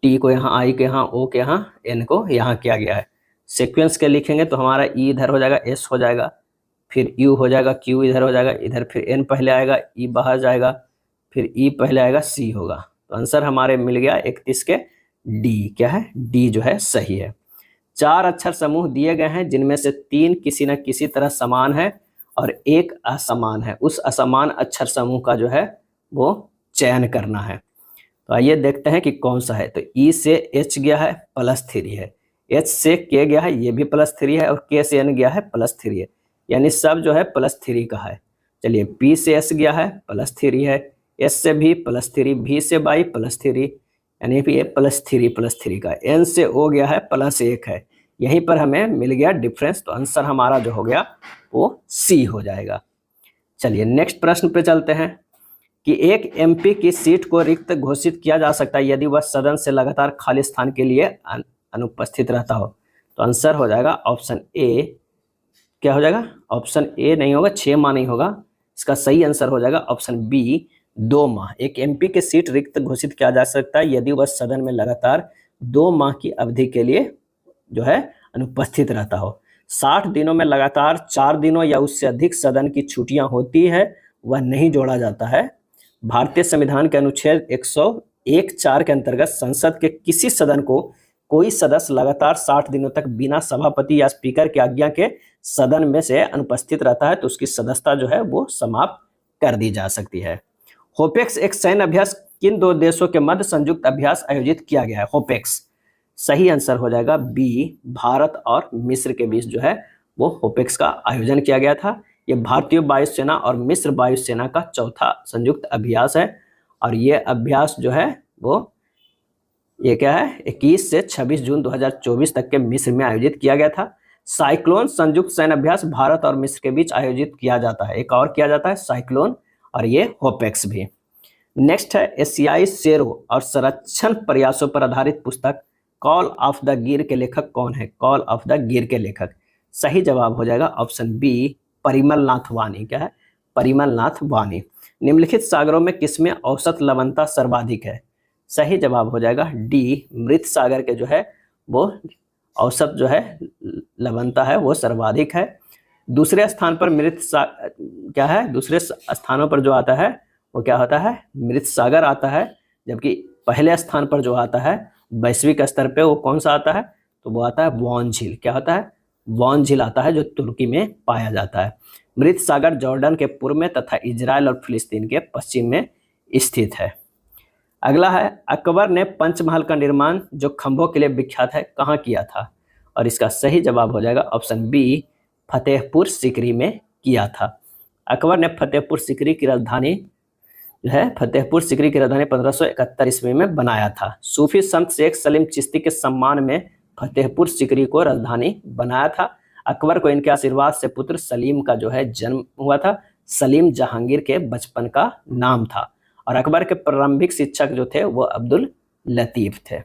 T को यहाँ, I को यहाँ, O के यहाँ, N को यहाँ किया गया है। सीक्वेंस के लिखेंगे तो हमारा E इधर हो जाएगा, S हो जाएगा, फिर U हो जाएगा, Q इधर हो जाएगा, इधर फिर N पहले आएगा, E बाहर जाएगा, फिर E पहले आएगा, C होगा। तो आंसर हमारे मिल गया 31 के D, क्या है D जो है सही है। 4 अक्षर समूह दिए गए हैं जिनमें से 3 किसी न किसी तरह समान है और 1 असमान है। उस असमान अक्षर समूह का जो है वो चयन करना है। तो आइए देखते हैं कि कौन सा है। तो E से H गया है +3 है, H से K गया है ये भी +3 है, और K से N गया है +3 है, यानी सब जो है +3 का है। चलिए P से S गया है +3 है, S से भी +3, V से Y +3, यानी कि ये +3 का। N से O गया है +1 है, यहीं पर हमें मिल गया डिफरेंस। तो आंसर हमारा जो हो गया वो C हो जाएगा। चलिए नेक्स्ट प्रश्न पे चलते हैं कि एक MP की सीट को रिक्त घोषित किया जा सकता है यदि वह सदन से लगातार खाली स्थान के लिए अनुपस्थित रहता हो। तो आंसर हो जाएगा ऑप्शन ए, क्या हो जाएगा ऑप्शन ए नहीं होगा, 6 माह नहीं होगा, इसका सही आंसर हो जाएगा ऑप्शन बी 2 माह। एक MP की सीट रिक्त घोषित किया जा सकता है यदि वह सदन में लगातार 2 माह की अवधि के लिए जो है अनुपस्थित रहता हो। 60 दिनों में लगातार 4 दिनों या उससे अधिक सदन की छुट्टियां होती है, वह नहीं जोड़ा जाता है। भारतीय संविधान के अनुच्छेद 101(4) के अंतर्गत संसद के किसी सदन को कोई सदस्य लगातार 60 दिनों तक बिना सभापति या स्पीकर की आज्ञा के सदन में से अनुपस्थित रहता है तो उसकी सदस्यता जो है वो समाप्त कर दी जा सकती है। होपेक्स एक सैन्य अभ्यास किन 2 देशों के मध्य संयुक्त अभ्यास आयोजित किया गया है। होपेक्स सही आंसर हो जाएगा बी, भारत और मिस्र के बीच जो है वो होपेक्स का आयोजन किया गया था। ये भारतीय वायुसेना और मिस्र वायुसेना का चौथा संयुक्त अभ्यास है, और ये अभ्यास जो है वो ये क्या है 21 से 26 जून 2024 तक के मिस्र में आयोजित किया गया था। साइक्लोन संयुक्त सैन्य अभ्यास भारत और मिस्र के बीच आयोजित किया जाता है, एक और किया जाता है साइक्लोन, और ये होपेक्स भी। नेक्स्ट है एशियाई शेरों और संरक्षण प्रयासों पर आधारित पुस्तक कॉल ऑफ द गिर के लेखक कौन है। कॉल ऑफ द गिर के लेखक सही जवाब हो जाएगा ऑप्शन बी, परिमल नाथ वानी, क्या है परिमल नाथ वानी। निम्नलिखित सागरों में किसमें औसत लवणता सर्वाधिक है। सही जवाब हो जाएगा डी, मृत सागर के जो है वो औसत जो है लवणता है वो सर्वाधिक है। दूसरे स्थान पर क्या है दूसरे स्थानों पर जो आता है वो क्या होता है मृत सागर आता है, जबकि पहले स्थान पर जो आता है वैश्विक स्तर पे वो कौन सा आता है, तो वो आता है वॉन झील। क्या होता है वॉन झील आता है जो तुर्की में पाया जाता है। मृत सागर जॉर्डन के पूर्व में तथा इजराइल और फिलिस्तीन के पश्चिम में स्थित है। अगला है अकबर ने पंचमहल का निर्माण जो खंभों के लिए विख्यात है कहाँ किया था, और इसका सही जवाब हो जाएगा ऑप्शन बी, फतेहपुर सीकरी में किया था। अकबर ने फतेहपुर सीकरी की राजधानी जो है फतेहपुर सीकरी की राजधानी 1571 ईस्वी में बनाया था। सूफी संत शेख सलीम चिश्ती के सम्मान में फतेहपुर सीकरी को राजधानी बनाया था। अकबर को इनके आशीर्वाद से पुत्र सलीम का जो है जन्म हुआ था। सलीम जहांगीर के बचपन का नाम था, और अकबर के प्रारंभिक शिक्षक जो थे वो अब्दुल लतीफ थे।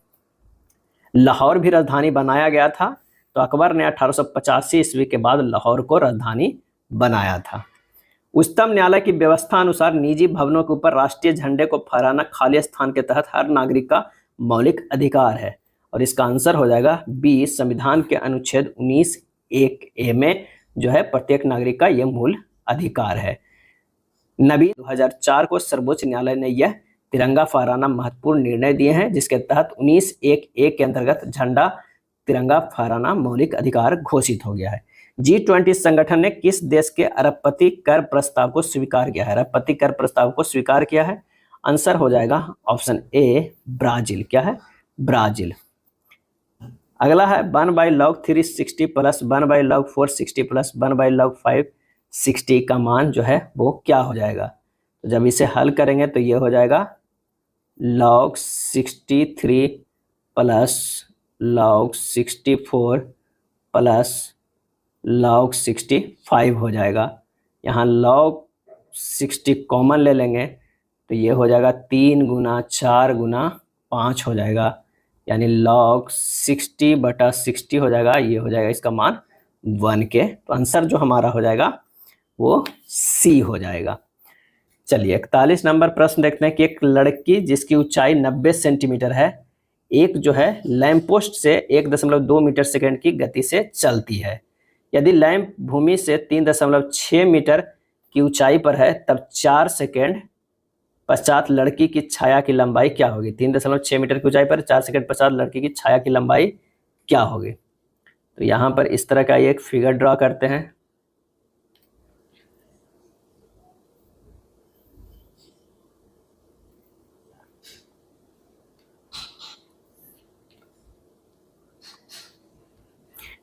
लाहौर भी राजधानी बनाया गया था, तो अकबर ने 1885 ईस्वी के बाद लाहौर को राजधानी बनाया था। उच्चतम न्यायालय की व्यवस्था अनुसार निजी भवनों के ऊपर राष्ट्रीय झंडे को फहराना खाली स्थान के तहत हर नागरिक का मौलिक अधिकार है, और इसका आंसर हो जाएगा बी, संविधान के अनुच्छेद 19(1)(a) में जो है प्रत्येक नागरिक का यह मूल अधिकार है। नवी 2004 को सर्वोच्च न्यायालय ने यह तिरंगा फहराना महत्वपूर्ण निर्णय दिए हैं, जिसके तहत 19(1)(a) के अंतर्गत झंडा तिरंगा फहराना मौलिक अधिकार घोषित हो गया है। G20 संगठन ने किस देश के अरबपति कर प्रस्ताव को स्वीकार किया है? अरबपति कर प्रस्ताव को स्वीकार किया है। आंसर हो जाएगा ऑप्शन ए ब्राजील। क्या है? ब्राजील। अगला है 1/log360 plus 1/log460 plus 1/log560 का मान जो है वो क्या हो जाएगा? तो जब इसे हल करेंगे तो ये हो जाएगा log63 plus log64 plus log65 हो जाएगा। यहाँ log60 कॉमन ले लेंगे तो ये हो जाएगा 3 गुना 4 गुना 5 हो जाएगा, यानी log60/60 हो जाएगा। ये हो जाएगा इसका मान 1 के। तो आंसर जो हमारा हो जाएगा वो सी हो जाएगा। चलिए 41 नंबर प्रश्न देखते हैं कि एक लड़की जिसकी ऊंचाई 90 सेंटीमीटर है, एक जो है लैंप पोस्ट से 1.2 मीटर सेकंड की गति से चलती है। यदि लैंप भूमि से 3.6 मीटर की ऊंचाई पर है तब 4 सेकंड पश्चात लड़की की छाया की लंबाई क्या होगी? 3.6 मीटर की ऊंचाई पर 4 सेकंड पश्चात लड़की की छाया की लंबाई क्या होगी? तो यहाँ पर इस तरह का एक फिगर ड्रॉ करते हैं।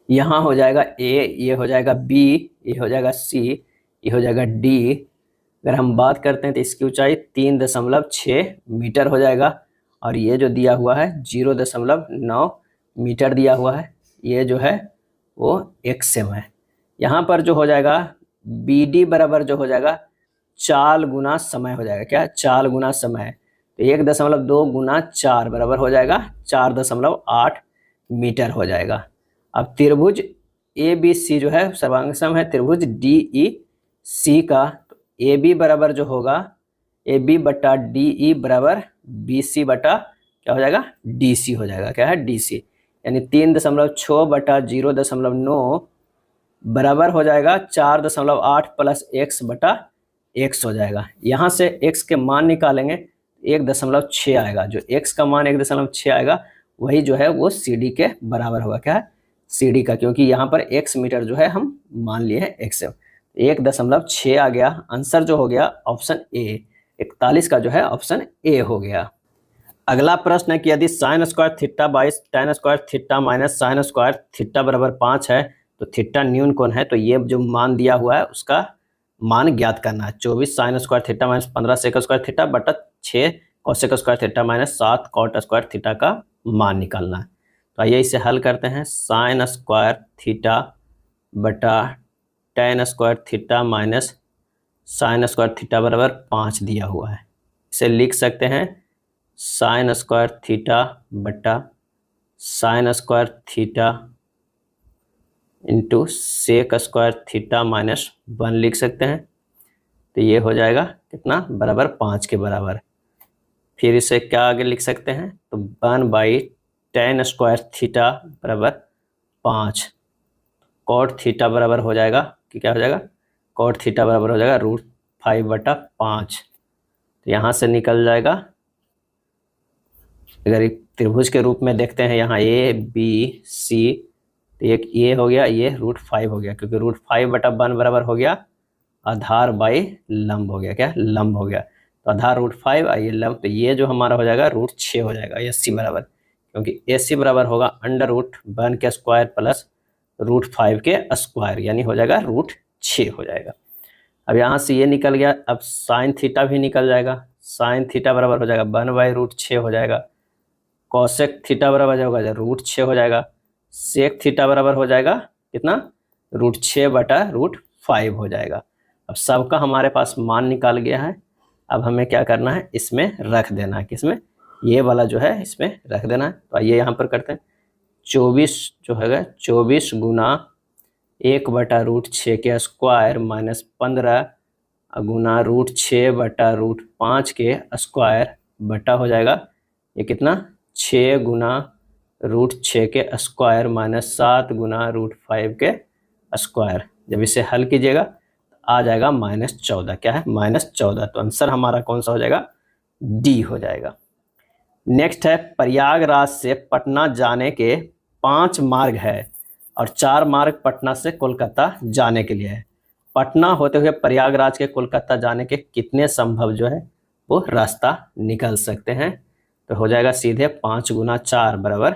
यहाँ हो जाएगा ए, ये हो जाएगा बी, ये हो जाएगा सी, ये हो जाएगा डी। अगर हम बात करते हैं तो इसकी ऊंचाई 3.6 मीटर हो जाएगा और ये जो दिया हुआ है 0.9 मीटर दिया हुआ है, ये जो है वो XM है। यहाँ पर जो हो जाएगा BD बराबर जो हो जाएगा 4 गुना समय हो जाएगा। क्या? 4 गुना समय। तो 1.2 गुना 4 बराबर हो जाएगा 4.8 मीटर हो जाएगा। अब त्रिभुज ABC जो है सर्वांग है त्रिभुज DEC का, तो AB बराबर जो होगा AB बटा DE बराबर BC बटा क्या हो जाएगा? DC हो जाएगा। क्या है? DC, यानी 3.6 बटा 0.9 बराबर हो जाएगा 4.8 प्लस x बटा x हो जाएगा। यहाँ से x के मान निकालेंगे 1.6 आएगा। जो x का मान 1.6 आएगा वही जो है वो CD के बराबर होगा। क्या है? CD का, क्योंकि यहाँ पर x मीटर जो है हम मान लिए हैं XM। 1.6 आ गया। आंसर जो हो गया ऑप्शन ए, 41 का जो है ऑप्शन ए हो गया। अगला प्रश्न है कि यदि sign square theta by tan square theta minus sine square theta बराबर 5 है तो थीटा न्यून कौन है? तो ये जो मान दिया हुआ है उसका मान ज्ञात करना है। 24 sine square theta minus 15 sec square theta बटा 6 cosec square theta minus 7 cot square theta का मान निकालना है। तो आइए इसे हल करते हैं। साइन स्क्वायर थीटा बटा tan square theta minus sine square theta बराबर 5 दिया हुआ है। इसे लिख सकते हैं साइन स्क्वायर थीटा बटा sine square theta into sec square theta minus 1 लिख सकते हैं। तो ये हो जाएगा कितना? बराबर 5 के बराबर। फिर इसे क्या आगे लिख सकते हैं? तो 1/tan स्क्वायर थीटा बराबर 5 कॉट थीटा बराबर हो जाएगा कि क्या हो जाएगा? कॉट थीटा बराबर हो जाएगा √5/5। तो यहाँ से निकल जाएगा, अगर एक त्रिभुज के रूप में देखते हैं यहाँ ABC, तो एक ये हो गया, ये √5 हो गया, क्योंकि √5/1 बराबर हो गया आधार बाई लंब हो गया। क्या? लंब हो गया। तो आधार √5 और ये लंब, तो ये जो हमारा हो जाएगा √6 हो जाएगा AC बराबर, क्योंकि AC बराबर होगा √1 के स्क्वायर प्लस √5 के स्क्वायर, यानी हो जाएगा √6 हो जाएगा। अब यहाँ से ये निकल गया। अब साइन थीटा भी निकल जाएगा। साइन थीटा बराबर हो जाएगा 1/√6 हो जाएगा। कॉसेक थीटा बराबर होगा √6 हो जाएगा। सेक थीटा बराबर हो जाएगा कितना? √6/5 हो जाएगा। अब सबका हमारे पास मान निकाल गया है। अब हमें क्या करना है? इसमें रख देना है। किसमें? ये वाला जो है इसमें रख देना है। तो आइए यहाँ पर करते हैं। 24 जो है 24 गुना 1/√6 के स्क्वायर माइनस 15 गुना √6/5 के स्क्वायर बटा हो जाएगा ये कितना? 6 गुना √6 के स्क्वायर माइनस 7 गुना √5 के स्क्वायर। जब इसे हल कीजिएगा तो आ जाएगा -14। क्या है? -14। तो आंसर हमारा कौन सा हो जाएगा? डी हो जाएगा। नेक्स्ट है प्रयागराज से पटना जाने के 5 मार्ग है और 4 मार्ग पटना से कोलकाता जाने के लिए है। पटना होते हुए प्रयागराज के कोलकाता जाने के कितने संभव जो है वो रास्ता निकल सकते हैं? तो हो जाएगा सीधे 5 गुना 4 बराबर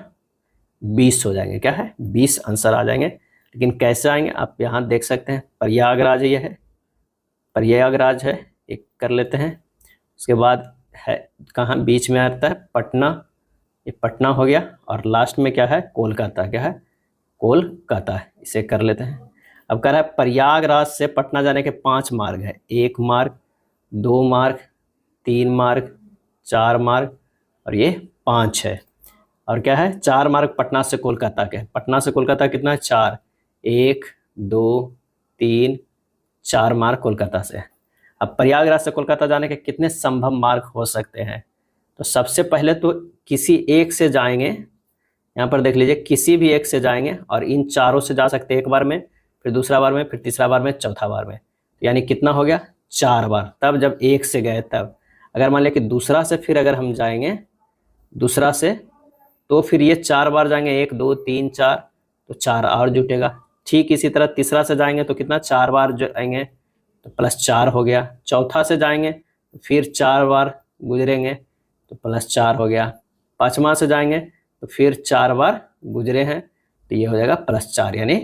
20 हो जाएंगे। क्या है? 20 आंसर आ जाएंगे। लेकिन कैसे आएंगे आप यहाँ देख सकते हैं, प्रयागराज ये है, प्रयागराज है, एक कर लेते हैं। उसके बाद है कहाँ बीच में आता है? पटना, ये पटना हो गया, और लास्ट में क्या है? कोलकाता। क्या है? कोलकाता। इसे कर लेते हैं। अब कह रहा है प्रयागराज से पटना जाने के 5 मार्ग है। 1 मार्ग, 2 मार्ग, 3 मार्ग, 4 मार्ग और ये 5 है। और क्या है? 4 मार्ग पटना से कोलकाता के। पटना से कोलकाता कितना है? 4। 1, 2, 3, 4 मार्ग कोलकाता से। अब प्रयागराज से कोलकाता जाने के कितने संभव मार्ग हो सकते हैं? तो सबसे पहले तो किसी एक से जाएंगे। यहाँ पर देख लीजिए, किसी भी एक से जाएंगे और इन चारों से जा सकते हैं एक बार में, फिर दूसरा बार में, फिर तीसरा बार में, चौथा बार में। यानी कितना हो गया? 4 बार। तब जब एक से गए तब। अगर मान लिया कि दूसरा से फिर अगर हम जाएंगे दूसरा से, तो फिर ये 4 बार जाएंगे, 1, 2, 3, 4, तो 4 और जुटेगा। ठीक इसी तरह तीसरा से जाएंगे तो कितना? 4 बार जाएंगे तो +4 हो गया। चौथा से जाएंगे तो फिर 4 बार गुजरेंगे तो +4 हो गया। पाँचवा से जाएंगे तो फिर 4 बार गुजरे हैं तो ये हो जाएगा +4, यानी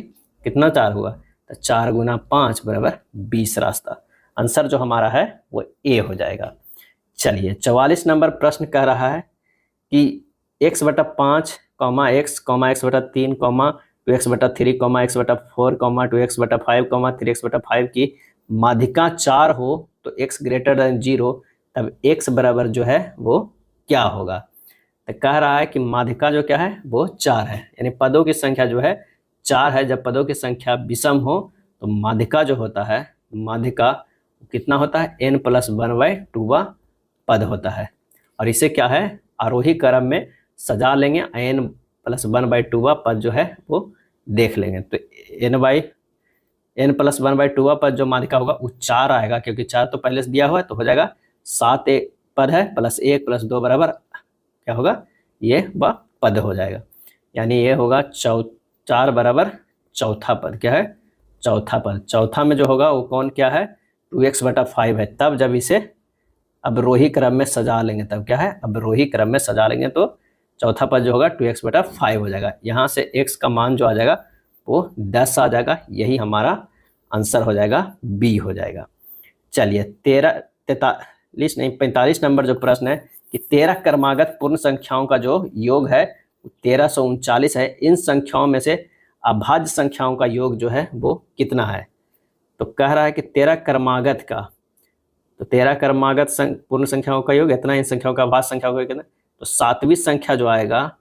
कितना 4 हुआ? तो 4 गुना 5 बराबर 20 रास्ता। आंसर जो हमारा है वो ए हो जाएगा। चलिए 44 नंबर प्रश्न कह रहा है कि x/5, x, x/3, 2x/3, x/4, 2x/5, 3x/5 की माध्यिका 4 हो तो x > 0, तब x बराबर जो है वो क्या होगा? तो कह रहा है कि माध्यिका जो क्या है वो 4 है, यानी पदों की संख्या जो है 4 है। जब पदों की संख्या विषम हो तो माध्यिका जो होता है, माध्यिका कितना होता है? n+1/2 पद होता है। और इसे क्या है? आरोही क्रम में सजा लेंगे, n+1/2 पद जो है वो देख लेंगे। तो n+1/2 पद जो माध्यिका होगा वो 4 आएगा, क्योंकि 4 तो पहले से दिया हुआ है, तो हो जाएगा 7 पद है, +1 +2 बराबर क्या होगा? ये वह पद हो जाएगा। यानी ये होगा 4 बराबर चौथा पद। क्या है? चौथा पद। चौथा में जो होगा वो कौन क्या है? 2x/5 है। तब जब इसे अब रोही क्रम में सजा लेंगे तब क्या है? अब रोही क्रम में सजा लेंगे तो चौथा पद जो होगा 2x/5 हो जाएगा। यहाँ से x का मान जो आ जाएगा वो 10 आ जाएगा। यही हमारा आंसर हो जाएगा, बी हो जाएगा। चलिए 45 नंबर जो प्रश्न है कि 13 क्रमागत पूर्ण संख्याओं का जो योग है 1339 है। इन संख्याओं में से अभाज्य संख्याओं का योग जो है वो कितना है? तो कह रहा है कि 13 क्रमागत का, तो 13 क्रमागत पूर्ण संख्याओं का योग इतना, इन संख्याओं का अभाज्य संख्याओं का कितना? तो 7वीं संख्या जो आएगा,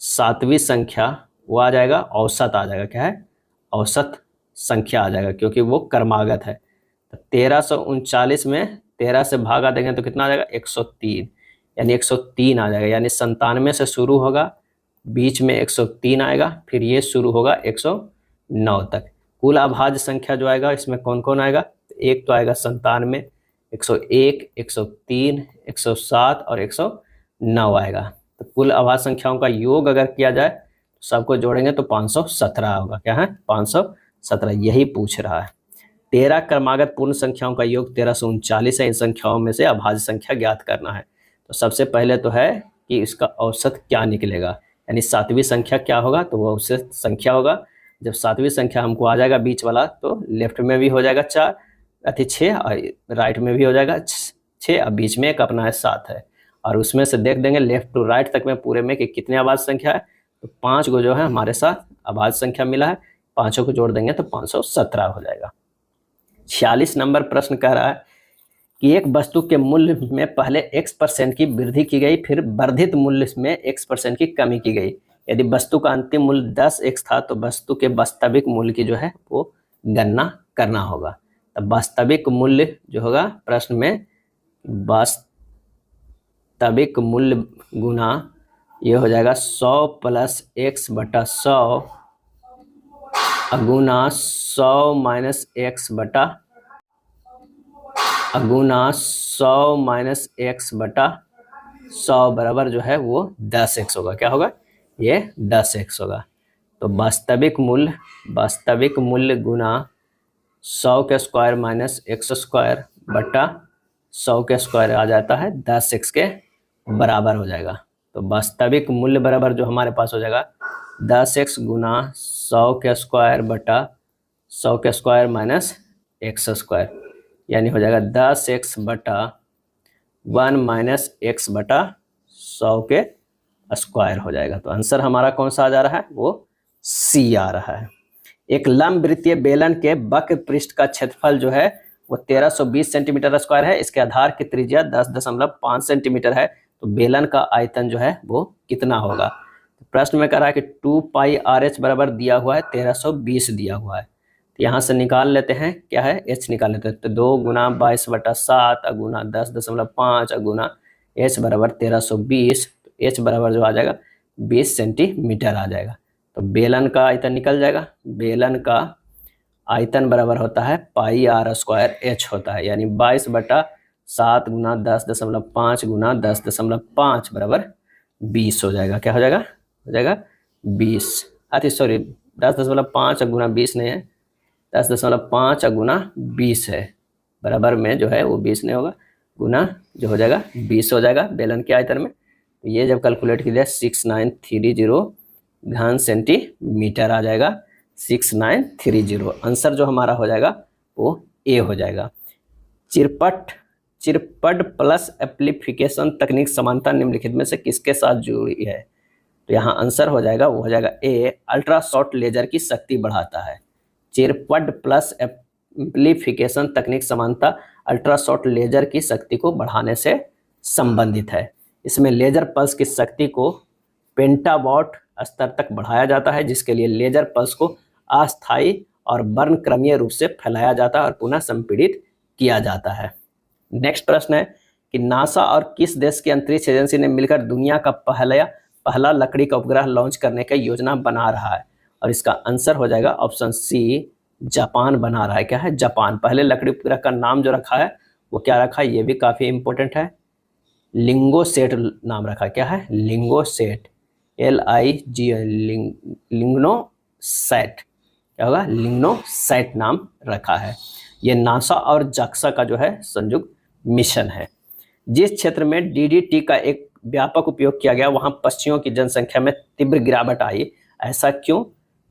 7वीं संख्या वो आ जाएगा, औसत आ जाएगा। क्या है? औसत संख्या आ जाएगा, क्योंकि वो क्रमागत है। तो 1339 में 13 से भागा देंगे तो कितना आ जाएगा? 103, यानी 103 आ जाएगा। यानी 97 से शुरू होगा, बीच में 103 आएगा, फिर ये शुरू होगा 109 तक। कुल अभाज्य संख्या जो आएगा इसमें कौन कौन आएगा? एक तो आएगा 97, 101, 103, 107 और 109 आएगा। तो कुल अभाज्य संख्याओं का योग अगर किया जाए तो सबको जोड़ेंगे तो 517 होगा। क्या है? 517, यही पूछ रहा है। 13 क्रमागत पूर्ण संख्याओं का योग 1339 है। इन संख्याओं में से अभाज्य संख्या ज्ञात करना है। तो सबसे पहले तो है कि इसका औसत क्या निकलेगा, यानी 7वीं संख्या क्या होगा? तो वो औसत संख्या होगा। जब 7वीं संख्या हमको आ जाएगा बीच वाला, तो लेफ्ट में भी हो जाएगा 6 और राइट में भी हो जाएगा 6 और बीच में एक अपना है 7 है। और उसमें से देख देंगे लेफ्ट टू राइट तक में पूरे में कि कितने अभाज्य संख्या है। तो 5 को जो है हमारे साथ अभाज्य संख्या मिला है, 5 को जोड़ देंगे तो 517 हो जाएगा। 46 नंबर प्रश्न कह रहा है कि एक वस्तु के मूल्य में पहले x% की वृद्धि की गई, फिर वर्धित मूल्य में x% की कमी की गई। यदि वस्तु का अंतिम मूल्य 10x था तो वस्तु के वास्तविक मूल्य की जो है वो गणना करना होगा। तो वास्तविक मूल्य जो होगा प्रश्न में, वास्तविक मूल्य गुना ये हो जाएगा 100 + x/100 गुना 100 - x/100 बराबर जो है वो 10x होगा। क्या होगा? ये 10x होगा। तो वास्तविक मूल्य गुना 100 के स्क्वायर माइनस x स्क्वायर बटा 100 के स्क्वायर आ जाता है 10x के बराबर हो जाएगा। तो वास्तविक मूल्य बराबर जो हमारे पास हो जाएगा 10x गुना 100 के स्क्वायर बटा 100 के स्क्वायर माइनस x स्क्वायर, यानी हो जाएगा 10x बटा 1 माइनस x बटा 100 के स्क्वायर हो जाएगा। तो आंसर हमारा कौन सा आ जा रहा है, वो सी आ रहा है। एक लंब वृत्तीय बेलन के वक्र पृष्ठ का क्षेत्रफल जो है वो 1320 सेंटीमीटर स्क्वायर है। इसके आधार की त्रिज्या 10.5 सेंटीमीटर है। तो बेलन का आयतन जो है वो कितना होगा। तो प्रश्न में कह रहा है कि 2 पाई आर एच बराबर दिया हुआ है 1320 दिया हुआ है। तो यहाँ से निकाल लेते हैं, क्या है एच निकाल लेते हैं। तो 2 गुना 22/7 गुना 10.5 गुना एच बराबर 1320। तो एच बराबर जो आ जाएगा 20 सेंटीमीटर आ जाएगा। तो बेलन का आयतन निकल जाएगा। बेलन का आयतन बराबर होता है पाई आर स्क्वायर एच होता है, यानी 22/7 गुना 10.5 गुना 10.5 बराबर 20 हो जाएगा। क्या हो जाएगा, हो जाएगा 20। अरे सॉरी 10.5 गुना 20 नहीं है, 10.5 गुना 20 है। बराबर में जो है वो 20 नहीं होगा, गुना जो हो जाएगा 20 हो जाएगा बेलन के आयतन में। तो ये जब कैलकुलेट किया 6930 घन सेंटीमीटर आ जाएगा। 6930 आंसर जो हमारा हो जाएगा वो ए हो जाएगा। चिरपट प्लस एप्लीफिकेशन तकनीक समानता निम्नलिखित में से किसके साथ जुड़ी है। तो यहाँ आंसर हो जाएगा, वो हो जाएगा ए, अल्ट्रा शॉर्ट लेजर की शक्ति बढ़ाता है। चिरपट प्लस एप्लीफिकेशन तकनीक समानता अल्ट्रा शॉर्ट लेजर की शक्ति को बढ़ाने से संबंधित है। इसमें लेजर पल्स की शक्ति को पेंटावॉट स्तर तक बढ़ाया जाता है, जिसके लिए लेजर पल्स को अस्थायी और वर्णक्रमीय रूप से फैलाया जाता है और पुनः संपीड़ित किया जाता है। नेक्स्ट प्रश्न है कि नासा और किस देश की अंतरिक्ष एजेंसी ने मिलकर दुनिया का पहला लकड़ी का उपग्रह लॉन्च करने का योजना बना रहा है। और इसका आंसर हो जाएगा ऑप्शन सी, जापान बना रहा है। क्या है, जापान। पहले लकड़ी उपग्रह का नाम जो रखा है वो क्या रखा है, ये भी काफी इंपॉर्टेंट है, लिंगोसेट नाम रखा। क्या है, लिंगोसेट, LIG, लिंगनोसैट। क्या होगा, लिंगनोसैट नाम रखा है। ये नासा और जाक्सा का जो है संयुक्त मिशन है। जिस क्षेत्र में DDT का एक व्यापक उपयोग किया गया वहां पक्षियों की जनसंख्या में तीव्र गिरावट आई, ऐसा क्यों।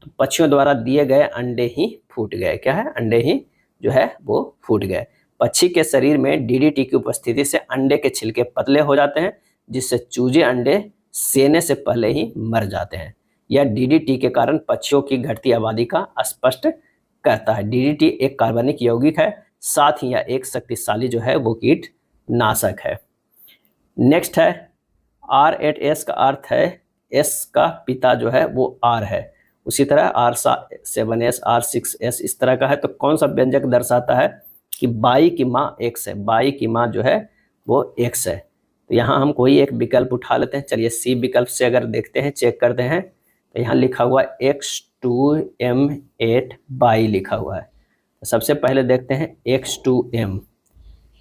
तो पक्षियों द्वारा दिए गए अंडे ही फूट गए। क्या है, अंडे ही जो है वो फूट गए। पक्षी के शरीर में DDT की उपस्थिति से अंडे के छिलके पतले हो जाते हैं, जिससे चूजे अंडे सेने से पहले ही मर जाते हैं। यह DDT के कारण पक्षियों की घटती आबादी का स्पष्ट करता है। DDT एक कार्बनिक यौगिक है, साथ ही यह एक शक्तिशाली जो है वो कीटनाशक है। नेक्स्ट है R8S का अर्थ है S का पिता जो है वो R है। उसी तरह R7S, R6S इस तरह का है। तो कौन सा व्यंजक दर्शाता है कि बाई की माँ X है, बाई की माँ जो है वो X है। तो यहाँ हम कोई एक विकल्प उठा लेते हैं। चलिए सी विकल्प से अगर देखते हैं, चेक करते हैं, तो यहाँ लिखा हुआ X2M8 बाई लिखा हुआ है। तो सबसे पहले देखते हैं X2M।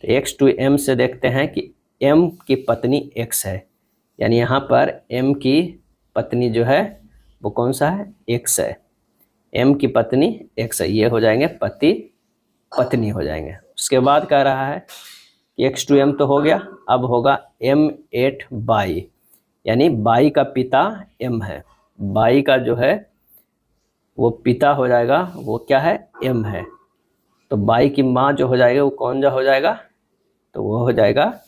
तो X2M से देखते हैं कि M की पत्नी X है, यानी यहाँ पर M की पत्नी जो है वो कौन सा है, X है। M की पत्नी X है, ये हो जाएंगे पति पत्नी हो जाएंगे। उसके बाद कह रहा है कि X2M तो हो गया, अब होगा M8 बाई, यानी बाई का पिता M है। बाई का जो है वो पिता हो जाएगा वो क्या है, M है। तो बाई की माँ जो हो जाएगा वो कौन जा हो जाएगा, तो वो हो जाएगा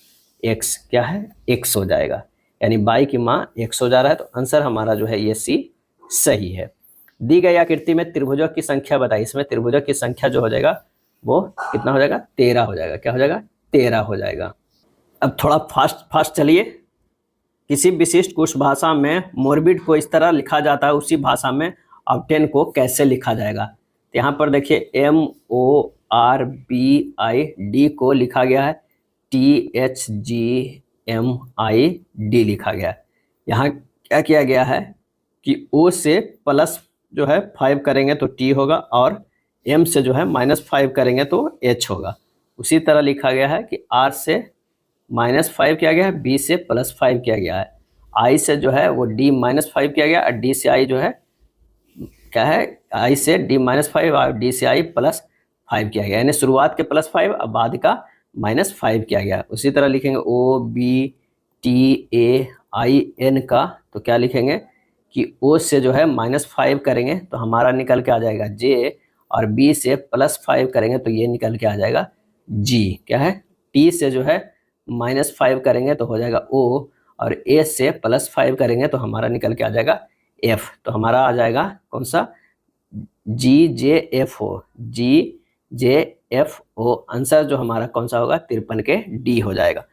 X। क्या है, X हो जाएगा, यानी बाई की माँ X हो जा रहा है। तो आंसर हमारा जो है ये सी सही है। दी गई आकृति में त्रिभुजों की संख्या बताइए। इसमें त्रिभुजों की संख्या जो हो जाएगा वो कितना हो जाएगा, 13 हो जाएगा। क्या हो जाएगा, 13 हो जाएगा। अब थोड़ा फास्ट चलिए। किसी विशिष्ट कुछ भाषा में मोरबिड को इस तरह लिखा जाता है, उसी भाषा में ऑक्टेन को कैसे लिखा जाएगा। तो यहाँ पर देखिए MORBID को लिखा गया है THGMID लिखा गया है। यहाँ क्या किया गया है कि O से प्लस जो है 5 करेंगे तो T होगा, और M से जो है -5 करेंगे तो H होगा। उसी तरह लिखा गया है कि R से -5 किया गया है, B से +5 किया गया है, I से जो है वो D -5 किया गया, और D से I जो है क्या है, I से D-5 और D से I +5 किया गया, यानी शुरुआत के +5 अब बाद का -5 किया गया। उसी तरह लिखेंगे OBTAIN का, तो क्या लिखेंगे कि O से जो है -5 करेंगे तो हमारा निकल के आ जाएगा J, और B से +5 करेंगे तो ये निकल के आ जाएगा G। क्या है, T से जो है -5 करेंगे तो हो जाएगा O, और A से +5 करेंगे तो हमारा निकल के आ जाएगा F। तो हमारा आ जाएगा कौन सा, GJFO, GJFO आंसर जो हमारा कौन सा होगा, 53 के D हो जाएगा।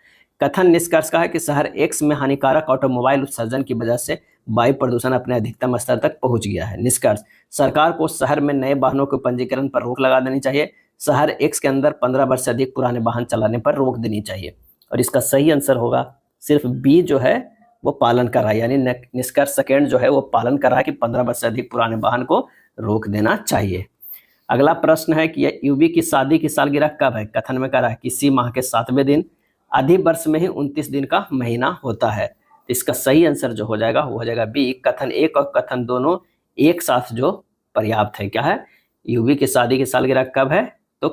कथन निष्कर्ष का है कि शहर X में हानिकारक ऑटोमोबाइल उत्सर्जन की वजह से वायु प्रदूषण अपने अधिकतम स्तर तक पहुंच गया है। निष्कर्ष, सरकार को शहर में नए वाहनों के पंजीकरण पर रोक लगा देनी चाहिए। शहर X के अंदर 15 वर्ष से अधिक पुराने वाहन चलाने पर रोक देनी चाहिए। और इसका सही आंसर होगा सिर्फ B जो है वो पालन कर रहा है, यानी निष्कर्ष सेकेंड जो है वो पालन कर रहा है कि 15 वर्ष से अधिक पुराने वाहन को रोक देना चाहिए। अगला प्रश्न है कि यूवी की शादी की सालगिरह कब है। कथन में कह रहा है किसी माह के 7वें दिन, अधि वर्ष में ही 29 दिन का महीना होता है। इसका सही आंसर जो हो जाएगा वो हो जाएगा बी, कथन 1 और कथन दोनों एक साथ जो पर्याप्त है। क्या है, यूवी की शादी की सालगिरह कब है, तो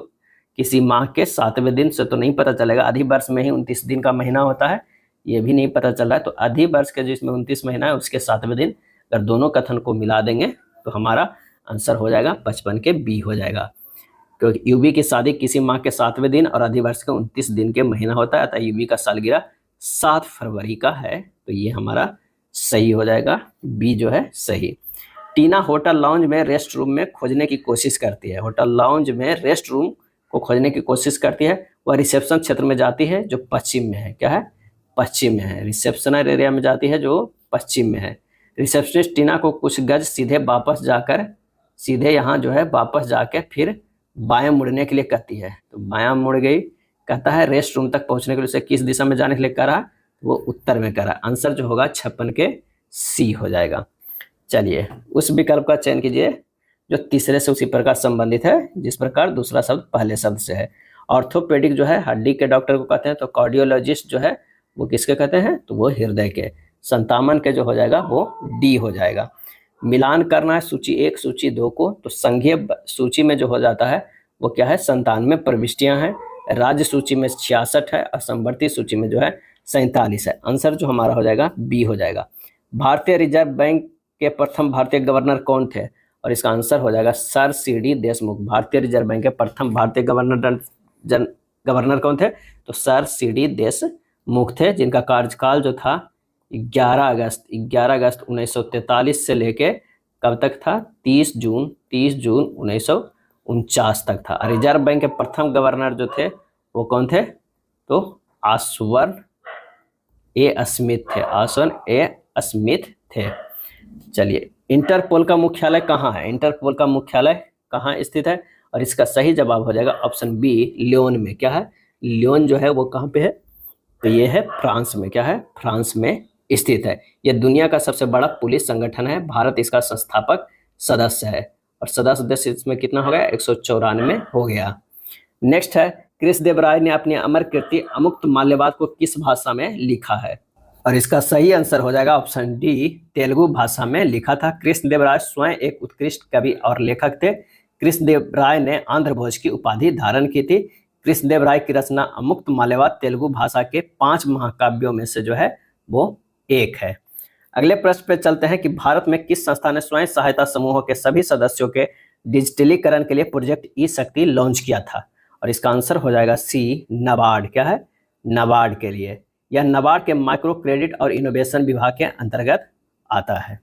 किसी माह के 7वें दिन से तो नहीं पता चलेगा, अधि वर्ष में ही 29 दिन का महीना होता है, ये भी नहीं पता चल रहा है। तो अधि वर्ष के जिसमें 29 महीना है उसके 7वें दिन, अगर दोनों कथन को मिला देंगे तो हमारा आंसर हो जाएगा 55 के बी हो जाएगा, क्योंकि यूवी की शादी किसी माह के 7वें दिन और अधि वर्ष के 29 दिन के महीना होता है, अतः यूवी का सालगिरह 7 फरवरी का है, तो ये हमारा सही हो जाएगा, बी जो है सही। टीना होटल लाउंज में रेस्ट रूम में खोजने की कोशिश करती है। होटल लाउंज में रेस्ट रूम को खोजने की कोशिश करती है, वह रिसेप्शन क्षेत्र में जाती है जो पश्चिम में है। क्या है, पश्चिम में है, रिसेप्शनर एरिया में जाती है जो पश्चिम में है। रिसेप्शनिस्ट टीना को कुछ गज सीधे यहाँ जो है वापस जाकर फिर बायां मुड़ने के लिए कहती है, तो बायां मुड़ गई। कहता है रेस्ट रूम तक पहुंचने के लिए उसे किस दिशा में जाने के लिए कह रहा, वो उत्तर में कह रहा। आंसर जो होगा 56 के सी हो जाएगा। चलिए उस विकल्प का चयन कीजिए जो तीसरे से उसी प्रकार संबंधित है जिस प्रकार दूसरा शब्द पहले शब्द से है। ऑर्थोपेडिक जो है हड्डी के डॉक्टर को कहते हैं, तो कार्डियोलॉजिस्ट जो है वो किसके कहते हैं, तो वो हृदय के। संतामन के जो हो जाएगा वो डी हो जाएगा। मिलान करना है सूची 1 सूची 2 को, तो संघीय सूची में जो हो जाता है वो क्या है, 97 प्रविष्टियां हैं। राज्य सूची में 66 है और समवर्ती सूची में जो है 47 है। आंसर जो हमारा हो जाएगा बी हो जाएगा। भारतीय रिजर्व बैंक के प्रथम भारतीय गवर्नर कौन थे, और इसका आंसर हो जाएगा सर सी.डी. देशमुख। भारतीय रिजर्व बैंक के प्रथम भारतीय गवर्नर कौन थे, तो सर सी.डी. देशमुख थे, जिनका कार्यकाल जो था 11 अगस्त 1943 से लेके कब तक था, 30 जून 1949 तक था। रिजर्व बैंक के प्रथम गवर्नर जो थे वो कौन थे, तो आसवन ए स्मिथ थे। चलिए इंटरपोल का मुख्यालय कहाँ है, इंटरपोल का मुख्यालय कहाँ स्थित है, और इसका सही जवाब हो जाएगा ऑप्शन बी, लियोन में। क्या है, लियोन जो है वो कहाँ पे है, तो ये है फ्रांस में। क्या है, फ्रांस में स्थित है। यह दुनिया का सबसे बड़ा पुलिस संगठन है। भारत इसका संस्थापक सदस्य है, और सदस्य देश इसमें कितना हो गया, 194 हो गया। नेक्स्ट है, कृष्णदेवराय ने अपनी अमर कृति अमुक्त माल्यवाद को किस भाषा में लिखा है, और इसका सही आंसर हो जाएगा ऑप्शन डी, तेलुगु भाषा में लिखा था। कृष्णदेवराय स्वयं एक उत्कृष्ट कवि और लेखक थे। कृष्णदेवराय ने आंध्र भोज की उपाधि धारण की थी। कृष्णदेवराय की रचना अमुक्त माल्यवाद तेलुगु भाषा के 5 महाकाव्यों में से जो है वो एक है। अगले प्रश्न पे चलते हैं कि भारत में किस संस्था ने स्वयं सहायता समूहों के सभी सदस्यों के डिजिटलीकरण के लिए प्रोजेक्ट ई शक्ति लॉन्च किया था, और इसका आंसर हो जाएगा सी, नाबार्ड। क्या है, नाबार्ड के लिए। यह नाबार्ड के माइक्रो क्रेडिट और इनोवेशन विभाग के अंतर्गत आता है।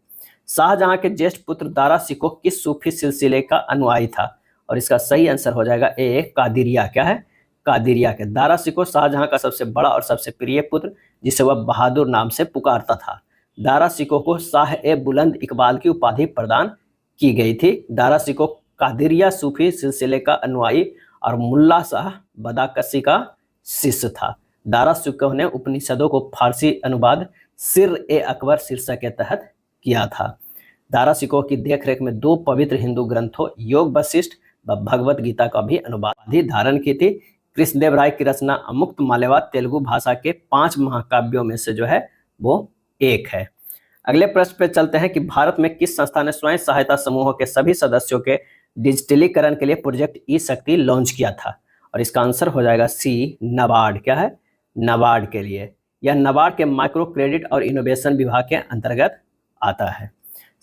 शाहजहां के ज्येष्ठ पुत्र दारा शिकोह किस सूफी सिलसिले का अनुयायी था, और इसका सही आंसर हो जाएगा ए, कादिरिया। क्या है, कादिरिया के। दारा शिकोह शाहजहां का सबसे बड़ा और सबसे प्रिय पुत्र, जिसे वह बहादुर नाम से पुकारता था। दारा शिकोह को शाह ए बुलंद इकबाल की उपाधि प्रदान की गई थी। दारा शिकोह कादिरिया सूफी सिलसिले का अनुयायी और मुल्ला शाह बदाकसी का शिष्य था। दारा शिकोह ने उपनिषदों को फारसी अनुवाद सिर ए अकबर शीर्षक के तहत किया था। दारा शिकोह की देखरेख में 2 पवित्र हिंदू ग्रंथों योग वशिष्ठ व भगवत गीता का भी अनुवाद धारण की थी। कृष्णदेवराय की रचना अमुक्त माल्यवाद तेलुगु भाषा के 5 महाकाव्यों में से जो है वो एक है। अगले प्रश्न पे चलते हैं कि भारत में किस संस्था ने स्वयं सहायता समूहों के सभी सदस्यों के डिजिटलीकरण के लिए प्रोजेक्ट ई शक्ति लॉन्च किया था? और इसका आंसर हो जाएगा सी, नाबार्ड। क्या है? नाबार्ड के लिए। यह नाबार्ड के माइक्रो क्रेडिट और इनोवेशन विभाग के अंतर्गत आता है।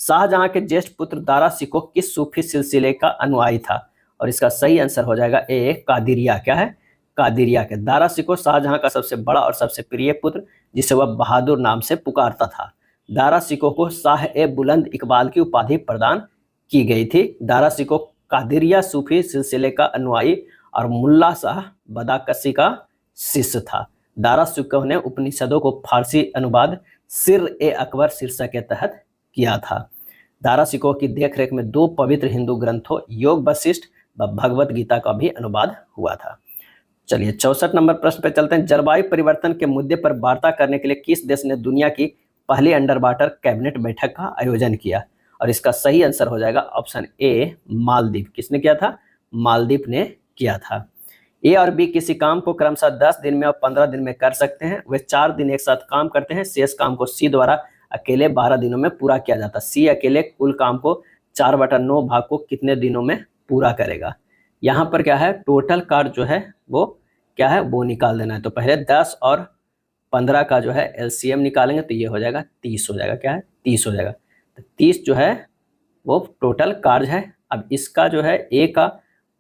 शाहजहां के ज्येष्ठ पुत्र दारा शिकोह किस सूफी सिलसिले का अनुयायी था? और इसका सही आंसर हो जाएगा ए, कादिरिया। क्या है? कादिरिया के। दारा शिकोह शाहजहां का सबसे बड़ा और सबसे प्रिय पुत्र, जिसे वह बहादुर नाम से पुकारता था। दारा शिकोह को शाह ए बुलंद इकबाल की उपाधि प्रदान की गई थी। दारा शिकोह कादिरिया सूफी सिलसिले का अनुयायी और मुल्ला शाह बदाकसी का शिष्य था। दारा शिकोह ने उपनिषदों को फारसी अनुवाद सिर ए अकबर शीर्षक के तहत किया था। दारा शिकोह की देखरेख में 2 पवित्र हिंदू ग्रंथों योग वशिष्ठ व भगवत गीता का भी अनुवाद हुआ था। चलिए 64 नंबर प्रश्न पे चलते हैं। जलवायु परिवर्तन के मुद्दे पर वार्ता करने के लिए किस देश ने दुनिया की पहली अंडर वाटर कैबिनेट बैठक का आयोजन किया? और इसका सही आंसर हो जाएगा ऑप्शन ए, मालदीव। किसने किया था? मालदीव ने किया था। ए और बी किसी काम को क्रमशः 10 दिन में और 15 दिन में कर सकते हैं। वे 4 दिन एक साथ काम करते हैं। शेष काम को सी द्वारा अकेले 12 दिनों में पूरा किया जाता है। सी अकेले कुल काम को 4/9 भाग को कितने दिनों में पूरा करेगा? यहाँ पर क्या है, टोटल कार्य जो है वो क्या है, वो निकाल देना है। तो पहले 10 और 15 का जो है एलसीएम निकालेंगे तो ये हो जाएगा 30 हो जाएगा। क्या है? 30 हो जाएगा। तो 30 जो है वो टोटल कार्य है। अब इसका जो है ए का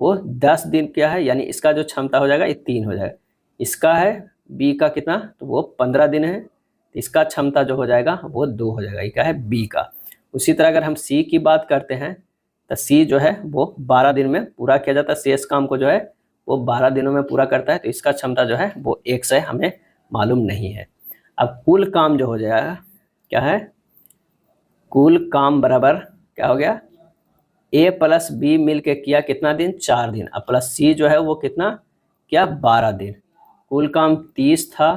वो 10 दिन क्या है, यानी इसका जो क्षमता हो जाएगा ये 3 हो जाएगा। इसका है बी का कितना, तो वो 15 दिन है। इसका क्षमता जो हो जाएगा वो 2 हो जाएगा। ये क्या है? बी का। उसी तरह अगर हम सी की बात करते हैं तो सी जो है वो 12 दिन में पूरा किया जाता है। शेष काम को जो है वो 12 दिनों में पूरा करता है। तो इसका क्षमता जो है वो 1 से हमें मालूम नहीं है। अब कुल काम जो हो जाएगा क्या है, कुल काम बराबर क्या हो गया, ए प्लस बी मिल के किया कितना दिन, 4 दिन। अब प्लस सी जो है वो कितना क्या, 12 दिन। कुल काम 30 था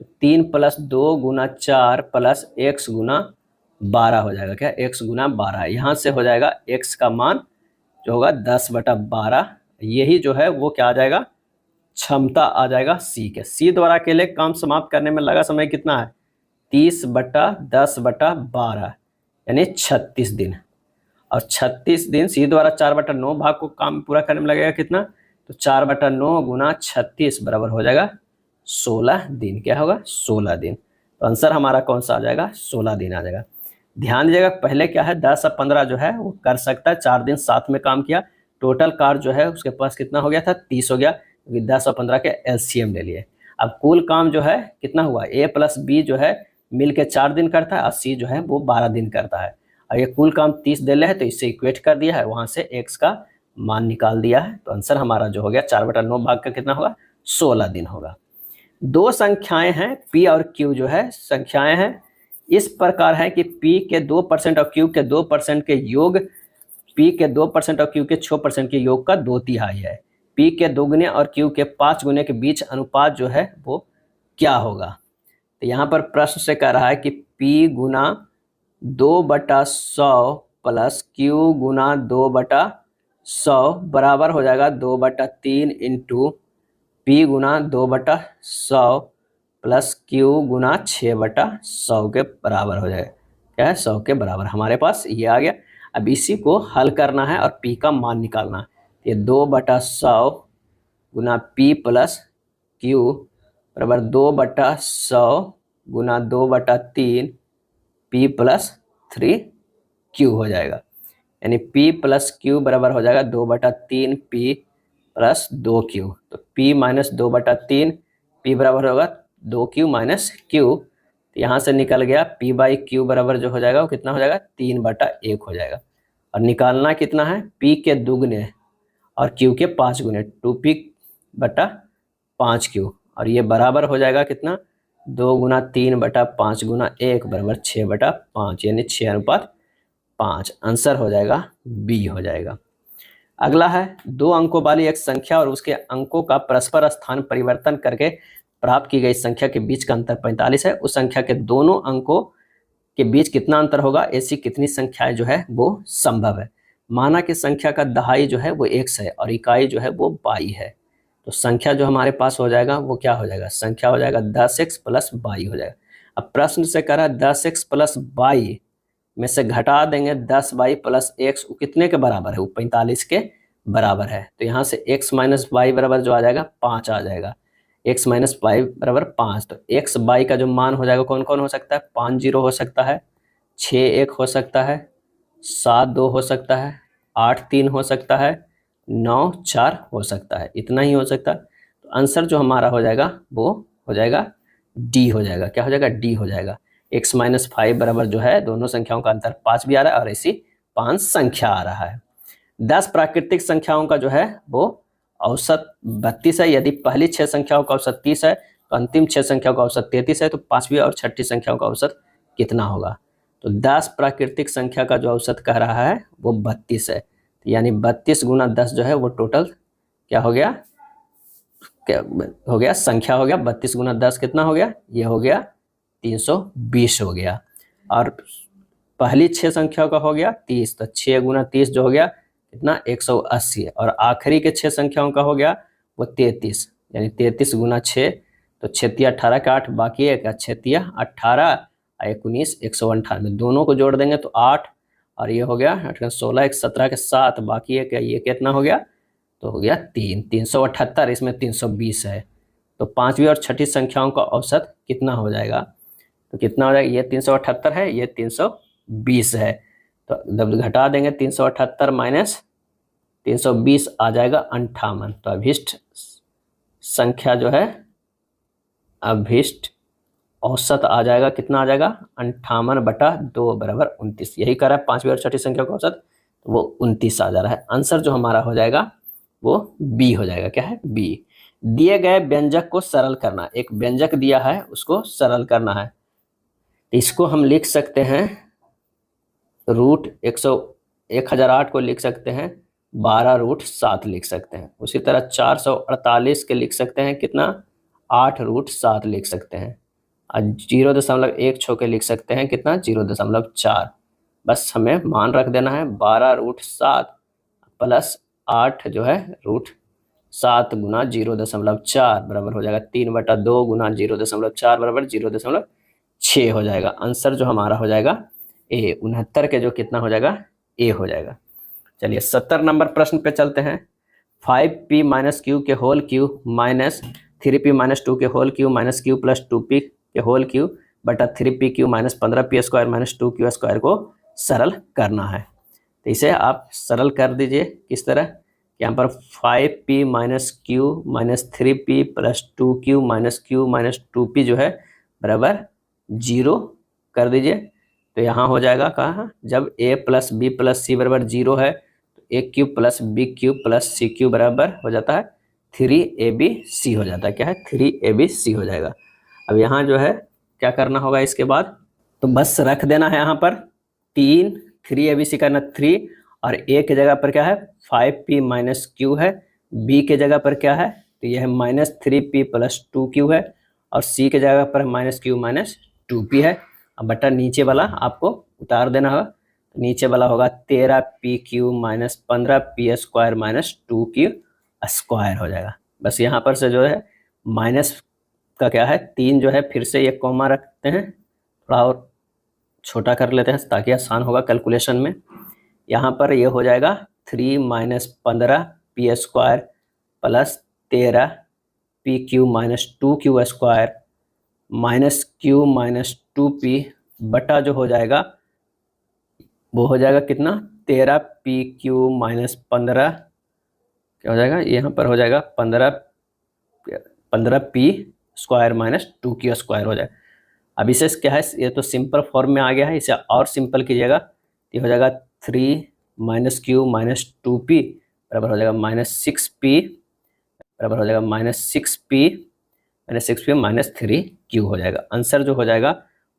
तो 3 + 2 गुना 4 प्लस x गुना 12 हो जाएगा। क्या? x गुना 12। यहाँ से हो जाएगा x का मान जो होगा 10/12। यही जो है वो क्या आ जाएगा, क्षमता आ जाएगा सी के। सी द्वारा अकेले काम समाप्त करने में लगा समय कितना है, 30/10/12 यानी 36 दिन। और 36 दिन सी द्वारा 4/9 भाग को काम पूरा करने में लगेगा कितना, तो 4/9 गुना 36 बराबर हो जाएगा 16 दिन। क्या होगा? 16 दिन। तो आंसर हमारा कौन सा आ जाएगा, 16 दिन आ जाएगा। ध्यान दीजिएगा, पहले क्या है 10 और 15 जो है वो कर सकता है, 4 दिन साथ में काम किया। टोटल कार्य जो है उसके पास कितना हो गया था, 30 हो गया, क्योंकि 10 और 15 के एलसीएम ले लिए। अब कुल काम जो है कितना हुआ, ए प्लस बी जो है मिल के 4 दिन करता है और सी जो है वो 12 दिन करता है। और ये कुल काम 30 दे रहे हैं तो इससे इक्वेट कर दिया है, वहाँ से x का मान निकाल दिया है। तो आंसर हमारा जो हो गया 4/9 भाग का कितना होगा, 16 दिन होगा। 2 संख्याएं हैं p और q जो है संख्याएं हैं, इस प्रकार है कि p के 2% और q के 2% के योग p के 2% और q के 6% के योग का 2/3 है। p के 2 गुने और q के 5 गुने के बीच अनुपात जो है वो क्या होगा। तो यहाँ पर प्रश्न से कह रहा है कि p गुना 2/100 प्लस q गुना 2/100 बराबर हो जाएगा 2/3 इंटू p गुना 2/100 प्लस q गुना 6/100 के बराबर हो जाएगा। क्या है, 100 के बराबर हमारे पास ये आ गया। अब इसी को हल करना है और p का मान निकालना है। ये 2/100 गुना p प्लस q बराबर 2/100 गुना 2/3 p + 3q हो जाएगा। यानी p + q बराबर हो जाएगा 2/3 p + 2q। तो p - 2/3 p बराबर होगा 2q - q। तो यहाँ से निकल गया p/q बराबर जो हो जाएगा वो कितना हो जाएगा, 3/1 हो जाएगा। और निकालना कितना है, p के 2 गुने और q के 5 गुने, 2p/5q। और ये बराबर हो जाएगा कितना, 2 गुना 3/5 गुना 1 बराबर 6/5 यानी 6:5। आंसर हो जाएगा बी हो जाएगा। अगला है 2 अंकों वाली एक संख्या और उसके अंकों का परस्पर स्थान परिवर्तन करके प्राप्त की गई संख्या के बीच का अंतर 45 है। उस संख्या के दोनों अंकों के बीच कितना अंतर होगा, ऐसी कितनी संख्याएं जो है वो संभव है। माना कि संख्या का दहाई जो है वो x है और इकाई जो है वो y है। तो संख्या जो हमारे पास हो जाएगा वो क्या हो जाएगा, संख्या हो जाएगा 10x + y हो जाएगा। अब प्रश्न से कह रहा है 10x प्लस वाई में से घटा देंगे 10y प्लस एक्स, कितने के बराबर है? वो 45 के बराबर है। तो यहाँ से x माइनस वाई बराबर जो आ जाएगा 5 आ जाएगा। x माइनस वाई बराबर 5। तो x y का जो मान हो जाएगा कौन कौन हो सकता है? 5 0 हो सकता है, 6 1 हो सकता है, 7 2 हो सकता है, 8 3 हो सकता है, 9 4 हो सकता है। इतना ही हो सकता है। तो आंसर जो हमारा हो जाएगा वो हो जाएगा डी हो जाएगा। क्या हो जाएगा? डी हो जाएगा। x माइनस 5 बराबर जो है दोनों संख्याओं का अंतर 5 भी आ रहा है और ऐसी 5 संख्या आ रहा है। 10 प्राकृतिक संख्याओं का जो है वो औसत 32 है। यदि पहली 6 संख्याओं का औसत 30 है तो अंतिम 6 संख्याओं का औसत 33 है। तो पांचवी और छठी संख्याओं का औसत कितना होगा? तो 10 प्राकृतिक संख्या का जो औसत कह रहा है वो 32 है। तो यानी 32 गुना 10 जो है वो टोटल क्या हो गया? क्या हो गया? संख्या हो गया। 32 गुना 10 कितना हो गया? ये हो गया 320 हो गया। और पहली 6 संख्याओं का हो गया 30, तो 6 गुना 30 जो हो गया कितना? 180। और आखिरी के 6 संख्याओं का हो गया वो 33, यानी 33 गुना 6, तो 6 तिया 18 का 8 बाकी है क्या? 6 तिया 18 19 198, दोनों को जोड़ देंगे तो 8, और ये हो गया 16 1 17 के 7 बाकी है क्या? ये कितना हो गया? तो हो गया 378। इसमें 320 है। तो पांचवी और छठी संख्याओं का औसत कितना हो जाएगा? तो कितना हो जाएगा? ये 378 है, ये 320 है। तो जब घटा देंगे 378 माइनस 320 आ जाएगा 58। तो अभिष्ट संख्या जो है, अभिष्ट औसत आ जाएगा कितना? आ जाएगा 58/2 बराबर 29। यही कह रहा है पांचवी और छठी संख्या का औसत, तो वो 29 आ जा रहा है। आंसर जो हमारा हो जाएगा वो बी हो जाएगा। क्या है? बी। दिए गए व्यंजक को सरल करना। एक व्यंजक दिया है उसको सरल करना है। इसको हम लिख सकते हैं रूट 1008 को लिख सकते हैं 12√7 लिख सकते हैं। उसी तरह 448 के लिख सकते हैं कितना? 8√7 लिख सकते हैं। और 0.16 के लिख सकते हैं कितना? 0.4। बस हमें मान रख देना है 12√7 प्लस 8 जो है √7 गुना 0.4 बराबर हो जाएगा 3/2 गुना 0.4 बराबर 0.6 हो जाएगा। आंसर जो हमारा हो जाएगा ए। 69 के जो कितना हो जाएगा? ए हो जाएगा। चलिए 70 नंबर प्रश्न पे चलते हैं। 5p माइनस क्यू के whole cube minus 3p minus 2 के whole cube minus q plus 2p के होल क्यू बटा 3p q minus 15p square minus 2q square को सरल करना है। तो इसे आप सरल कर दीजिए। किस तरह? यहाँ पर 5p minus Q minus 3p plus 2q minus Q minus 2p जो है बराबर 0 कर दीजिए। तो यहाँ हो जाएगा कहाँ? जब a plus b plus c बराबर 0 है तो a cube plus B cube plus C cube बराबर हो जाता है 3abc हो जाता है। क्या है? 3abc हो जाएगा। अब यहाँ जो है क्या करना होगा इसके बाद? तो बस रख देना है यहाँ पर 3abc करना 3, और a के जगह पर क्या है? 5p माइनस क्यू है। b के जगह पर क्या है? तो यह है माइनस 3p प्लस 2q है, और c के जगह पर माइनस क्यू माइनस 2p है। अब बटा नीचे वाला आपको उतार देना होगा। तो नीचे वाला होगा 13p³ minus 15p square minus 2q square हो जाएगा। बस यहाँ पर से जो है माइनस का क्या है 3 जो है फिर से ये कॉमा रखते हैं, थोड़ा और छोटा कर लेते हैं ताकि आसान होगा कैलकुलेशन में। यहाँ पर ये हो जाएगा 3 minus 15p square plus 13p³ minus 2q square minus q minus 2p बटा जो हो जाएगा वो हो जाएगा कितना? 13p³ माइनस 15 क्या हो जाएगा? यहाँ पर हो जाएगा 15p square minus 2q square हो जाएगा। अब इसे क्या है? ये तो सिंपल फॉर्म में आ गया है, इसे और सिंपल कीजिएगा। ये हो जाएगा 3 माइनस क्यू माइनस 2p बराबर हो जाएगा माइनस 6p बराबर हो जाएगा माइनस 6p माइनस 3q हो जाएगा। आंसर जो हो जाएगा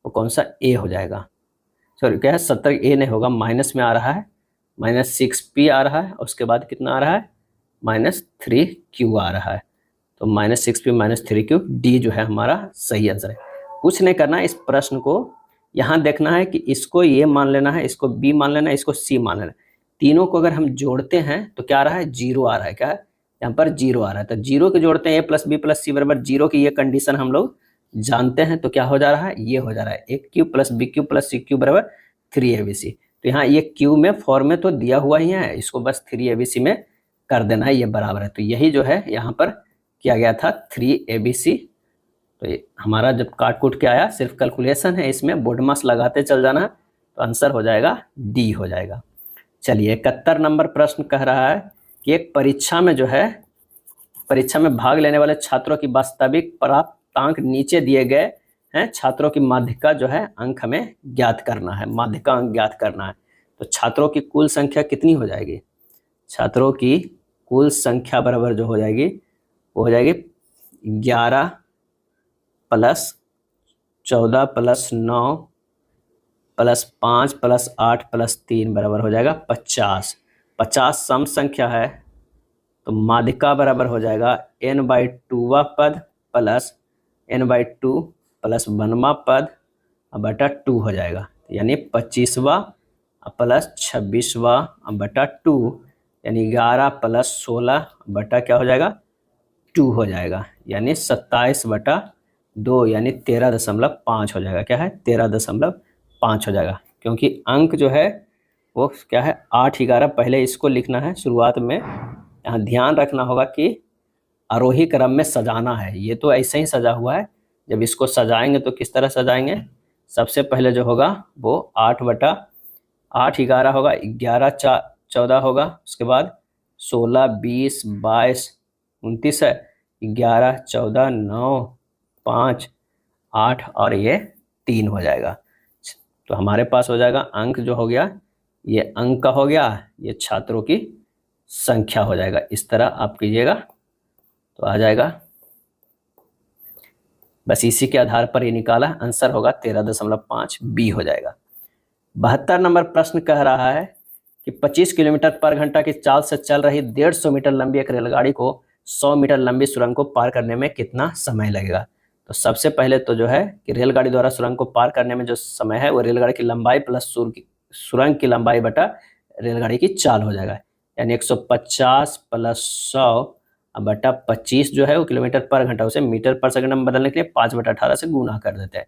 वो कौन सा? ए हो जाएगा। सॉरी क्या है? 70 ए नहीं होगा, माइनस में आ रहा है, माइनस 6p आ रहा है, उसके बाद कितना आ रहा है? माइनस 3q आ रहा है। तो minus 6p minus 3q D जो है हमारा सही आंसर है। कुछ नहीं करना है, इस प्रश्न को यहाँ देखना है कि इसको ये मान लेना है, इसको बी मान लेना है, इसको सी मान लेना है। तीनों को अगर हम जोड़ते हैं तो क्या आ रहा है? 0 आ रहा है। क्या है? यहाँ पर 0 आ रहा है। तो 0 के जोड़ते हैं a plus b plus c बराबर 0 की ये कंडीशन हम लोग जानते हैं तो क्या हो जा रहा है, ये हो जा रहा है A cube plus B cube plus C cube बराबर 3abc। तो यहाँ ये क्यू में फॉर्म में तो दिया हुआ ही है, इसको बस 3abc में कर देना है, ये बराबर है। तो यही जो है यहाँ पर किया गया था 3abc। तो ये हमारा जब काट कूट के आया, सिर्फ कैलकुलेशन है, इसमें बोर्ड मास लगाते चल जाना है, तो आंसर हो जाएगा डी हो जाएगा। चलिए 71 नंबर प्रश्न कह रहा है कि एक परीक्षा में जो है, परीक्षा में भाग लेने वाले छात्रों की वास्तविक प्राप्त अंक नीचे दिए गए हैं, छात्रों की माध्यिका जो है अंक हमें ज्ञात करना है, माध्यिका अंक ज्ञात करना है। तो छात्रों की कुल संख्या कितनी हो जाएगी, छात्रों की कुल संख्या बराबर जो हो जाएगी वो हो जाएगी 11 plus 14 plus 9 plus 5 plus 8 plus 3 बराबर हो जाएगा 50। 50 सम संख्या है, तो माध्यिका बराबर हो जाएगा n/2वां पद प्लस n/2 प्लस 1वां पद बटा 2 हो जाएगा, यानी 25वां प्लस 26वां बटा 2, यानी 11 प्लस 16 बटा क्या हो जाएगा 2 हो जाएगा, यानी 27/2 यानी 13.5 हो जाएगा। क्या है 13.5 हो जाएगा, क्योंकि अंक जो है वो क्या है 8 11 पहले इसको लिखना है शुरुआत में। यहाँ ध्यान रखना होगा कि आरोही क्रम में सजाना है, ये तो ऐसे ही सजा हुआ है, जब इसको सजाएंगे तो किस तरह सजाएंगे, सबसे पहले जो होगा वो 8 11 होगा, 11 14 होगा, उसके बाद 16 20 22 29 है, 11 14 9 5 8 और ये 3 हो जाएगा। तो हमारे पास हो जाएगा अंक जो हो गया, ये अंक का हो गया, ये छात्रों की संख्या हो जाएगा। इस तरह आप कीजिएगा तो आ जाएगा, बस इसी के आधार पर ये निकाला, आंसर होगा 13.5 बी हो जाएगा। 72 नंबर प्रश्न कह रहा है कि 25 किलोमीटर पर घंटा की चाल से चल रही 150 मीटर लंबी एक रेलगाड़ी को 100 मीटर लंबी सुरंग को पार करने में कितना समय लगेगा। तो सबसे पहले तो जो है कि रेलगाड़ी द्वारा सुरंग को पार करने में जो समय है वो रेलगाड़ी की लंबाई प्लस सुरंग की लंबाई बटा रेलगाड़ी की चाल हो जाएगा, यानी 150 प्लस 100 बटा 25 जो है वो किलोमीटर पर घंटा, उसे मीटर पर सेकंड में बदलने के लिए 5/18 से गुना कर देते हैं।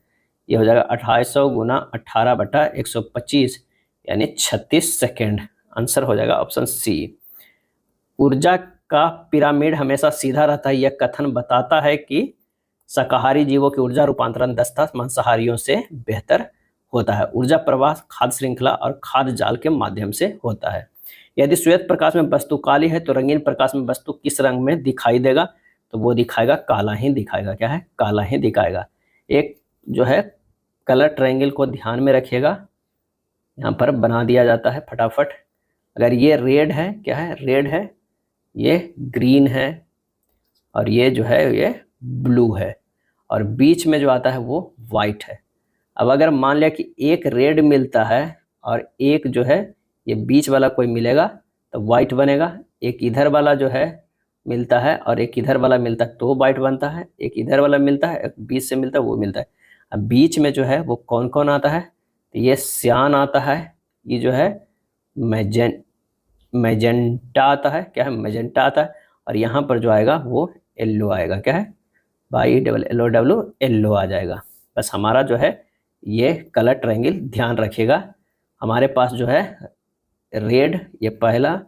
ये हो जाएगा 2800 गुना 18/125 यानी 36 सेकेंड। आंसर हो जाएगा ऑप्शन सी। ऊर्जा का पिरामिड हमेशा सीधा रहता है, यह कथन बताता है कि शाकाहारी जीवों की ऊर्जा रूपांतरण दस्ता मांसाहारियों से बेहतर होता है। ऊर्जा प्रवाह खाद्य श्रृंखला और खाद्य जाल के माध्यम से होता है। यदि श्वेत प्रकाश में वस्तु काली है तो रंगीन प्रकाश में वस्तु किस रंग में दिखाई देगा, तो वो दिखाएगा काला ही दिखाएगा। क्या है काला ही दिखाएगा। एक जो है कलर ट्रायंगल को ध्यान में रखिएगा, यहाँ पर बना दिया जाता है फटाफट। अगर ये रेड है, क्या है रेड है, ये ग्रीन है और ये जो है ये ब्लू है और बीच में जो आता है वो वाइट है। अब अगर मान लिया कि एक रेड मिलता है और एक जो है ये बीच वाला कोई मिलेगा तो वाइट बनेगा, एक इधर वाला जो है मिलता है और एक इधर वाला मिलता है तो वाइट बनता है, एक इधर वाला मिलता है एक बीच से मिलता है वो मिलता है। अब बीच में जो है वो कौन कौन आता है, तो ये सियान आता है, ये जो है मैजेंटा आता है, क्या है मैजेंटा आता है, और यहाँ पर जो आएगा वो येल्लो आएगा। क्या है YLLO येल्लो आ जाएगा। बस हमारा जो है ये कलर ट्रायंगल ध्यान रखिएगा। हमारे पास जो है रेड ये पहला,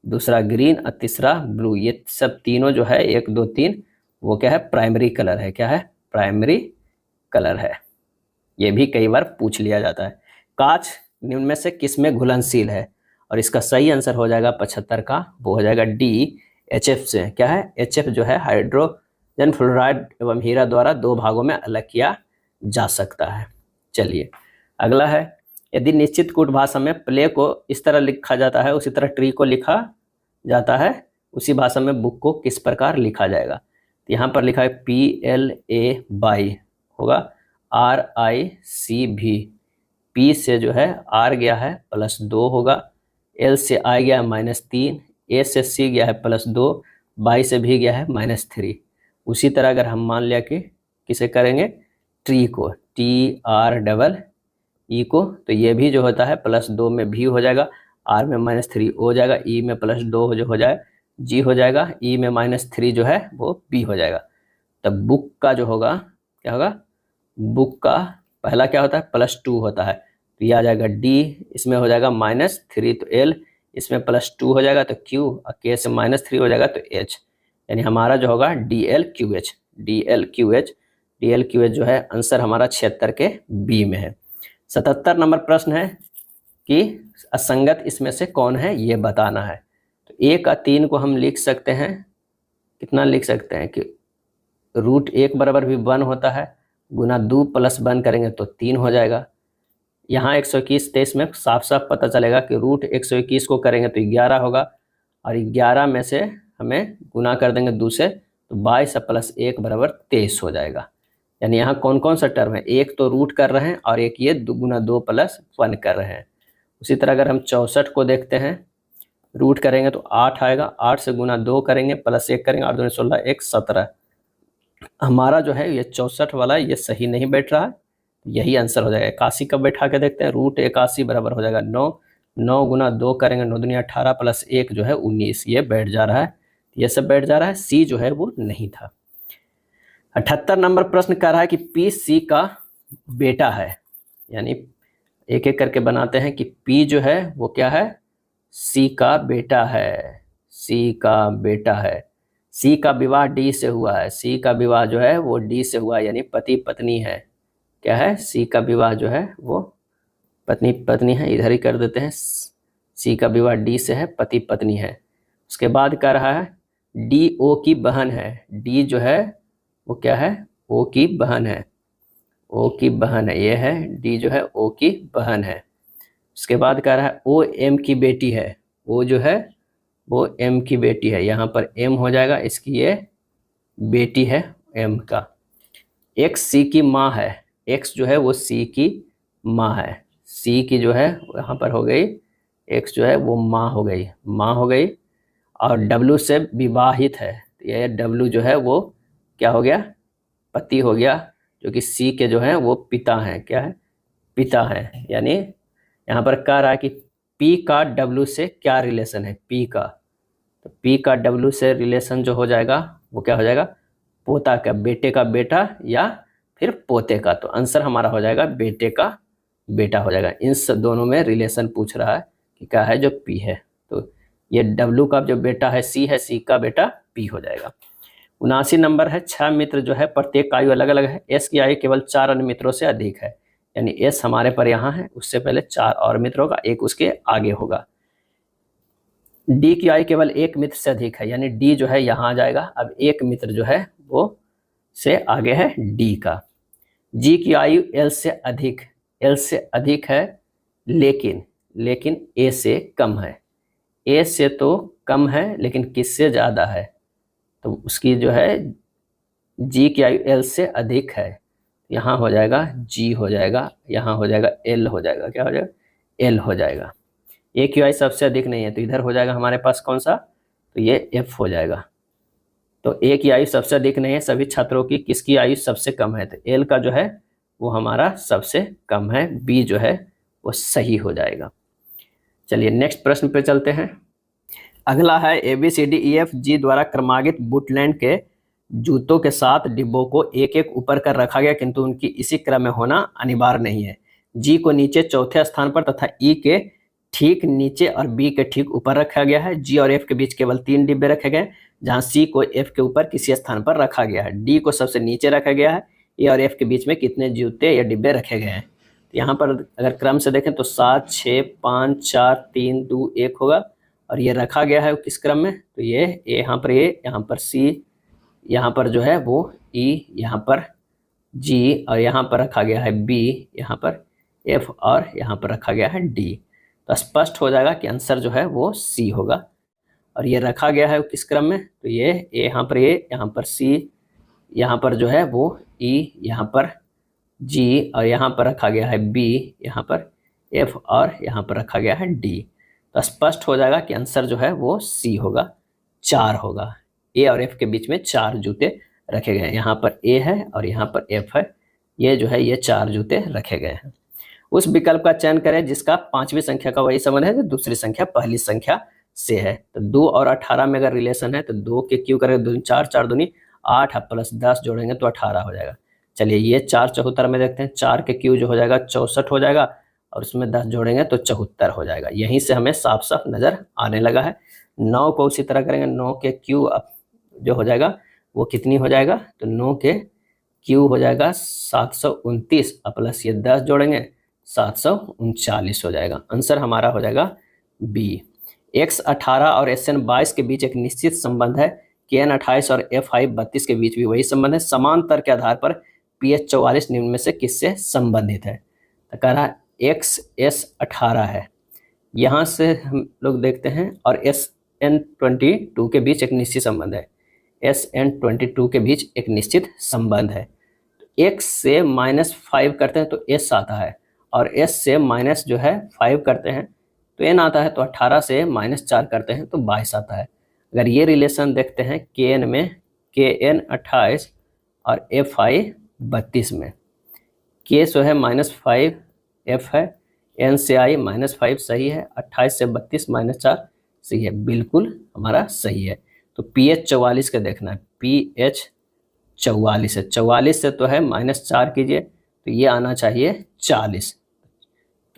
दूसरा ग्रीन और तीसरा ब्लू, ये सब तीनों जो है 1 2 3 वो क्या है प्राइमरी कलर है। क्या है प्राइमरी कलर है। ये भी कई बार पूछ लिया जाता है। कांच निम्न में से किस में घुलनशील है, और इसका सही आंसर हो जाएगा 75 का, वो हो जाएगा डी HF से। क्या है HF जो है हाइड्रोजन फ्लोराइड एवं हीरा द्वारा 2 भागों में अलग किया जा सकता है। चलिए अगला है, यदि निश्चित कूट भाषा में प्ले को इस तरह लिखा जाता है उसी तरह ट्री को लिखा जाता है, उसी भाषा में बुक को किस प्रकार लिखा जाएगा। तो यहाँ पर लिखा है PLA बाई होगा RICV, P से जो है R गया है +2 होगा, L से I गया है -3, A से C गया है +2, बाई से भी गया है -3। उसी तरह अगर हम मान लिया कि किसे करेंगे ट्री को TREE को, तो ये भी जो होता है +2 में भी हो जाएगा, R में -3 हो जाएगा, E में +2 जो हो जाए G हो जाएगा, E में -3 जो है वो B हो जाएगा। तब बुक का जो होगा क्या होगा, बुक का पहला क्या होता है, +2 होता है, तो ये आ जाएगा D, इसमें हो जाएगा -3, तो L, इसमें +2 हो जाएगा तो Q, और K से -3 हो जाएगा तो H, यानी हमारा जो होगा DLQH। DLQH DLQH जो है आंसर हमारा 76 के बी में है। 77 नंबर प्रश्न है कि असंगत इसमें से कौन है ये बताना है। तो 1 और 3 को हम लिख सकते हैं, कितना लिख सकते हैं कि √1 बराबर भी 1 होता है, गुना 2 + 1 करेंगे तो 3 हो जाएगा। यहाँ 121 23 में साफ साफ पता चलेगा कि √121 को करेंगे तो 11 होगा, और 11 में से हमें गुना कर देंगे 2 से, तो 22 + 1 बराबर 23 हो जाएगा। यानी यहाँ कौन कौन सा टर्म है, एक तो रूट कर रहे हैं और एक ये गुना 2 + 1 कर रहे हैं। उसी तरह अगर हम 64 को देखते हैं, रूट करेंगे तो 8 आएगा, 8 से गुना 2 करेंगे +1 करेंगे, 8 दूनी 16, 1 17। हमारा जो है ये 64 वाला ये सही नहीं बैठ रहा है, यही आंसर हो जाएगा। 81 का बैठा के देखते हैं, √81 बराबर हो जाएगा 9, 9 गुना 2 करेंगे 9 दूनी 18 + 1 जो है 19, ये बैठ जा रहा है, ये सब बैठ जा रहा है। सी जो है वो नहीं था। 78 नंबर प्रश्न कह रहा है कि P C का बेटा है, यानी एक एक करके बनाते हैं कि P जो है वो क्या है, C का बेटा है, C का बेटा है। C का विवाह D से हुआ है, C का विवाह जो है वो D से हुआ है, यानी पति पत्नी है। क्या है, C का विवाह जो है वो पत्नी पत्नी है, इधर ही कर देते हैं, C का विवाह D से है, पति पत्नी है। उसके बाद कह रहा है D O की बहन है, D जो है वो क्या है, O की बहन है, O की बहन है, ये है D जो है O की बहन है। उसके बाद कह रहा है O M की बेटी है, O जो है वो M की बेटी है, यहाँ पर M हो जाएगा, इसकी ये बेटी है M का। X C की माँ है, X जो है वो C की माँ है, C की जो है यहाँ पर हो गई, X जो है वो माँ हो गई, माँ हो गई। और W से विवाहित है, तो ये W जो है वो क्या हो गया, पति हो गया, जो कि C के जो है वो पिता हैं, क्या है, पिता है। यानी यहाँ पर कह रहा है कि P का W से क्या रिलेशन है, P का, तो P का W से रिलेशन जो हो जाएगा वो क्या हो जाएगा, पोता का, बेटे का बेटा या फिर पोते का। तो आंसर हमारा हो जाएगा बेटे का बेटा हो जाएगा। इन दोनों में रिलेशन पूछ रहा है कि क्या है जो P है, तो ये W का जो बेटा है C है, C का बेटा P हो जाएगा। 79 नंबर है 6 मित्र जो है प्रत्येक आयु अलग अलग है, S की आयु केवल 4 अन्य मित्रों से अधिक है, यानी S हमारे पर यहाँ है, उससे पहले 4 और मित्र होगा, एक उसके आगे होगा। D की आयु केवल 1 मित्र से अधिक है, यानी D जो है यहाँ आ जाएगा। अब एक मित्र जो है वो से आगे है D का। G की आयु L से अधिक है, लेकिन A से कम है, A से तो कम है लेकिन किससे ज़्यादा है, तो उसकी जो है G की आयु L से अधिक है, यहाँ हो जाएगा G हो जाएगा, यहाँ हो जाएगा L हो जाएगा, क्या हो जाएगा, L हो जाएगा। A की आयु सबसे अधिक नहीं है, तो इधर हो जाएगा हमारे पास कौन सा, तो ये F हो जाएगा। तो A की आयु सबसे अधिक नहीं है, सभी छात्रों की किसकी आयु सबसे कम है, तो L का जो है वो हमारा सबसे कम है, B जो है वो सही हो जाएगा। चलिए नेक्स्ट प्रश्न पे चलते हैं। अगला है ABCDEFG द्वारा क्रमांकित बुटलैंड के जूतों के 7 डिब्बों को एक एक ऊपर कर रखा गया, किंतु उनकी इसी क्रम में होना अनिवार्य नहीं है। G को नीचे चौथे स्थान पर तथा E के ठीक नीचे और B के ठीक ऊपर रखा गया है। G और F के बीच केवल 3 डिब्बे रखे गए, जहां C को F के ऊपर किसी स्थान पर रखा गया है। D को सबसे नीचे रखा गया है। A और F के बीच में कितने जूते या डिब्बे रखे गए हैं, तो यहाँ पर अगर क्रम से देखें तो 7 6 5 4 3 2 1 होगा, और ये रखा गया है किस क्रम में, तो ये यहाँ पर A, यहाँ पर C, यहाँ पर जो है वो E, यहाँ पर G, और यहाँ पर रखा गया है B, यहाँ पर F, और यहाँ पर रखा गया है D। तो स्पष्ट हो जाएगा कि आंसर जो है वो C होगा। और ये रखा गया है किस क्रम में, तो ये यहाँ पर A, यहाँ पर C, यहाँ पर जो है वो E, यहाँ पर G, और यहाँ पर रखा गया है B, यहाँ पर F, और यहाँ पर रखा गया है D। तो स्पष्ट हो जाएगा कि आंसर जो है वो C होगा, 4 होगा। A और F के बीच में 4 जूते रखे गए हैं, यहाँ पर A है और यहाँ पर F है, ये जो है ये 4 जूते रखे गए हैं। उस विकल्प का चयन करें जिसका 5वीं संख्या का वही संबंध है जो दूसरी संख्या पहली संख्या से है। तो 2 और 18 में अगर रिलेशन है तो 2 के क्यों करें, 2 4 4 दूनी 8 + 10 जोड़ेंगे तो 18 हो जाएगा। चलिए ये 4 चौहत्तर में देखते हैं, 4 के क्यू जो हो जाएगा 64 हो जाएगा और उसमें 10 जोड़ेंगे तो 74 हो जाएगा। यहीं से हमें साफ साफ नज़र आने लगा है। 9 को उसी तरह करेंगे, 9 के क्यू जो हो जाएगा वो कितनी हो जाएगा, तो 9 के क्यू हो जाएगा 729 प्लस ये 10 जोड़ेंगे 739 हो जाएगा। आंसर हमारा हो जाएगा बी। एक्स 18 और एस एन 22 के बीच एक निश्चित संबंध है, के एन 28 और एफ आई 32 के बीच भी वही संबंध है। समांतर के आधार पर पी एच 44 निम्न में से किससे संबंधित है। तो कह रहा एक्स एस 18 है, यहाँ से हम लोग देखते हैं, और एस एन 22 के बीच एक निश्चित संबंध है, एस एन 22 के बीच एक निश्चित संबंध है। एक्स से -5 करते हैं तो एस आता है, और एस से माइनस जो है 5 करते हैं तो एन आता है, तो 18 से -4 करते हैं तो 22 आता है। अगर ये रिलेशन देखते हैं के एन में, के एन 28 और एफ आई 32 में, के जो है -5 एफ है, एन से आई -5 सही है, 28 से 32 -4 सही है, बिल्कुल हमारा सही है। तो पी एच 44 का देखना है, पी एच 44 है, 44 से तो है -4 कीजिए तो ये आना चाहिए 40,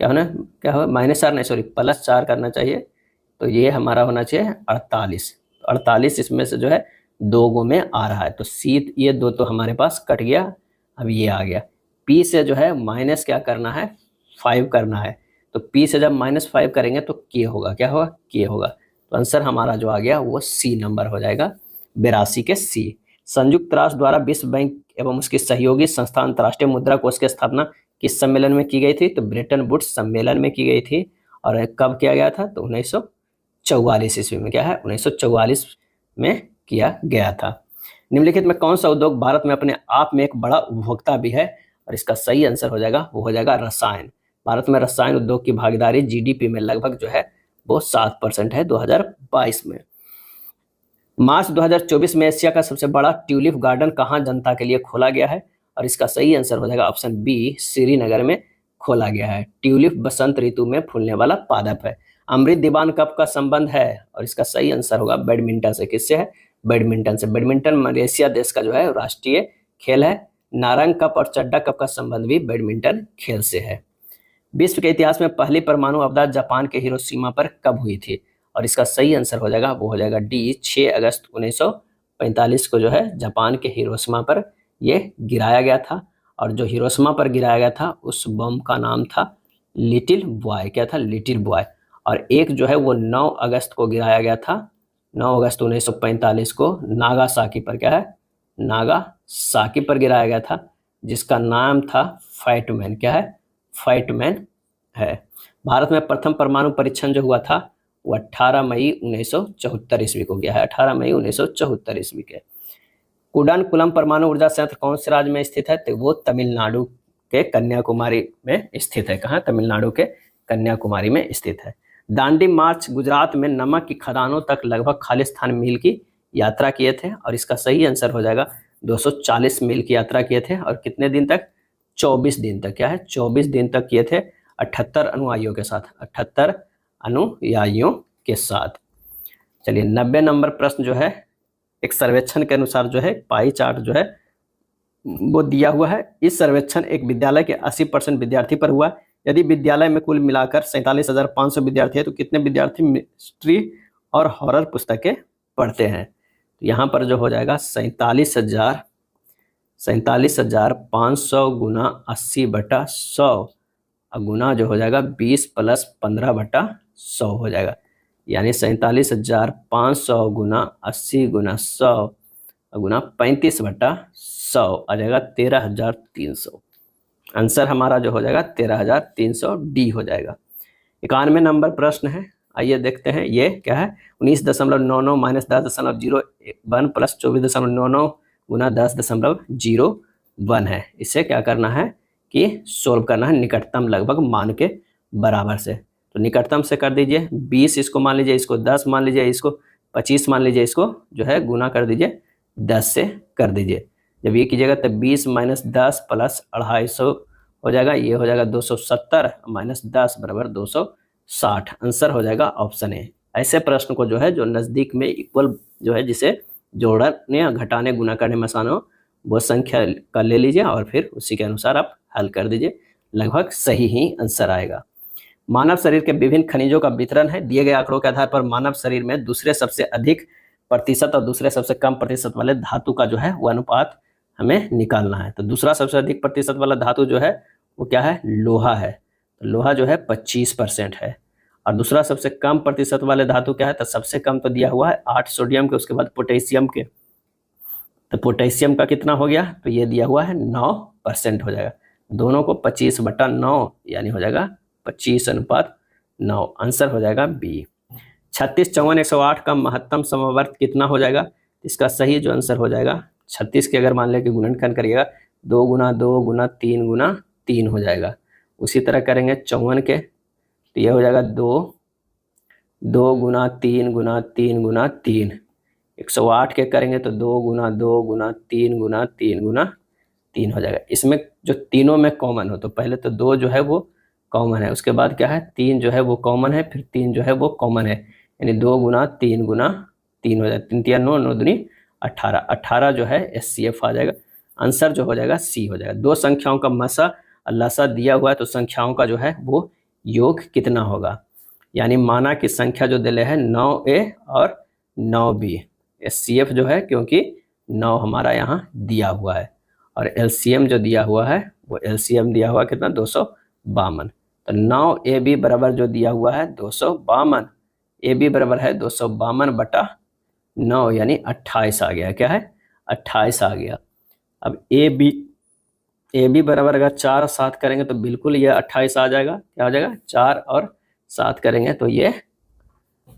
क्या होना, क्या हो, -4 नहीं सॉरी +4 करना चाहिए, तो ये हमारा होना चाहिए 48। 48 इसमें से जो है 2 गो में आ रहा है, तो सी ये 2 तो हमारे पास कट गया, अब ये आ गया। पी से जो है माइनस क्या करना है, 5 करना है, तो पी से जब -5 करेंगे तो के होगा, क्या होगा, के होगा। तो आंसर हमारा जो आ गया वो सी नंबर हो जाएगा, 82 के सी। संयुक्त राष्ट्र द्वारा विश्व बैंक एवं उसकी सहयोगी संस्था अंतर्राष्ट्रीय मुद्रा कोष की स्थापना किस सम्मेलन में की गई थी, तो ब्रेटन वुड्स सम्मेलन में की गई थी। और कब किया गया था, तो 1944 ईस्वी में, क्या है, 1944 में किया गया था। निम्नलिखित में कौन सा उद्योग भारत में अपने आप में एक बड़ा उपभोक्ता भी है, और इसका सही आंसर हो जाएगा, वो हो जाएगा रसायन। भारत में रसायन उद्योग की भागीदारी जीडीपी में लगभग जो है वो 7% है 2022 में। मार्च 2024 में एशिया का सबसे बड़ा ट्यूलिप गार्डन कहाँ जनता के लिए खोला गया है, और इसका सही आंसर हो जाएगा ऑप्शन बी, श्रीनगर में खोला गया है। ट्यूलिप बसंत ऋतु में फूलने वाला पादप है। अमृत दीवान कप का संबंध है, और इसका सही आंसर होगा बैडमिंटन से। किससे है, बैडमिंटन से। बैडमिंटन मलेशिया देश का जो है राष्ट्रीय खेल है। नारंग कप और चड्डा कप का संबंध भी बैडमिंटन खेल से है। विश्व के इतिहास में पहली परमाणु आपदा जापान के हिरोशिमा पर कब हुई थी, और इसका सही आंसर हो जाएगा, वो हो जाएगा डी, 6 अगस्त 1945 को जो है जापान के हिरोशिमा पर ये गिराया गया था। और जो हिरोशिमा पर गिराया गया था उस बम का नाम था लिटिल बॉय, क्या था, लिटिल बॉय। और एक जो है वो 9 अगस्त को गिराया गया था, 9 अगस्त 1945 को नागासाकी पर, क्या है, नागासाकी पर गिराया गया था, जिसका नाम था फैटमैन, क्या है, फैटमैन है। भारत में प्रथम परमाणु परीक्षण जो हुआ था वो 18 मई 1974 ईस्वी को गया है, 18 मई 1974 ईस्वी के। कुडानकुलम परमाणु ऊर्जा संयंत्र कौन से राज्य में स्थित है, तो वो तमिलनाडु के कन्याकुमारी में स्थित है। कहाँ, तमिलनाडु के कन्याकुमारी में स्थित है। दांडी मार्च गुजरात में नमक की खदानों तक लगभग खालिस्तान मील की यात्रा किए थे, और इसका सही आंसर हो जाएगा 240 मील की यात्रा किए थे, और कितने दिन तक, 24 दिन तक, क्या है, 24 दिन तक किए थे, 78 अनुयायियों के साथ, 78 अनुयायियों के साथ। चलिए 90 नंबर प्रश्न जो है, एक सर्वेक्षण के अनुसार जो है पाई चार्ट जो है वो दिया हुआ है। इस सर्वेक्षण एक विद्यालय के 80% विद्यार्थी पर हुआ। यदि विद्यालय में कुल मिलाकर 47,500 विद्यार्थी है तो कितने विद्यार्थी मिस्ट्री और हॉरर पुस्तकें पढ़ते हैं, तो यहाँ पर जो हो जाएगा 47,500 गुना 80/100 गुना जो हो जाएगा 20 + 15/100 हो जाएगा, यानी 47,500 गुना 80 गुना 100 गुना 35/100 आ जाएगा 13,300। आंसर हमारा जो हो जाएगा 13,300 डी हो जाएगा। 91 नंबर प्रश्न है, आइए देखते हैं ये क्या है। 19.99 - 10.01 + 24.99 गुना 10.01 है। इसे क्या करना है कि सोल्व करना है निकटतम लगभग मान के बराबर से। तो निकटतम से कर दीजिए 20, इसको मान लीजिए, इसको 10 मान लीजिए, इसको 25 मान लीजिए, इसको जो है गुना कर दीजिए 10 से कर दीजिए। जब ये कीजिएगा तब 20 - 10 + 250 हो जाएगा, ये हो जाएगा 270 - 10 = 260। आंसर हो जाएगा ऑप्शन ए। ऐसे प्रश्न को जो है जो नज़दीक में इक्वल जो है जिसे जोड़ने घटाने गुना करने में आसान हो वो संख्या का ले लीजिए और फिर उसी के अनुसार आप हल कर दीजिए, लगभग सही ही आंसर आएगा। मानव शरीर के विभिन्न खनिजों का वितरण है। दिए गए आंकड़ों के आधार पर मानव शरीर में दूसरे सबसे अधिक प्रतिशत और दूसरे सबसे कम प्रतिशत वाले धातु का जो है वो अनुपात हमें निकालना है। तो दूसरा सबसे अधिक प्रतिशत वाला धातु जो है वो क्या है, लोहा है। तो लोहा जो है 25% है। और दूसरा सबसे कम प्रतिशत वाले धातु क्या है, तो सबसे कम तो दिया हुआ है 8 सोडियम के, उसके बाद पोटेशियम के। तो पोटेशियम का कितना हो गया, तो ये दिया हुआ है 9% हो जाएगा। दोनों को 25/9 यानी हो जाएगा 25:9। आंसर हो जाएगा बी। 36, 54, 108 का महत्तम समवर्त कितना हो जाएगा। इसका सही जो आंसर हो जाएगा 36 के अगर मान लें कि गुणनखंड करिएगा 2 × 2 × 3 × 3 हो जाएगा। उसी तरह करेंगे 54 के, तो यह हो जाएगा 2 × 3 × 3 × 3। 108 के करेंगे तो 2 × 2 × 3 × 3 × 3 हो जाएगा। इसमें जो तीनों में कॉमन हो, तो पहले तो 2 जो है वो कॉमन है, उसके बाद क्या है 3 जो है वो कॉमन है, फिर 3 जो है वो कॉमन है, यानी 2 × 3 × 3 हो जाएगा। 3 × 3 = 9, 9 दूनी 18, 18 जो है SCF आ जाएगा। आंसर जो हो जाएगा सी हो जाएगा। दो संख्याओं का मसा और लसा दिया हुआ है, तो संख्याओं का जो है वो योग कितना होगा। यानी माना कि संख्या जो दिले है 9A और 9B। SCF जो है क्योंकि 9 हमारा यहाँ दिया हुआ है, और LCM जो दिया हुआ है वो LCM दिया हुआ कितना 252। तो 9AB बराबर जो दिया हुआ है 252, AB बराबर है 252/9 यानी 28 आ गया। क्या है 28 आ गया। अब AB बराबर अगर 4 और 7 करेंगे तो बिल्कुल ये 28 आ जाएगा। क्या हो जाएगा 4 और 7 करेंगे तो ये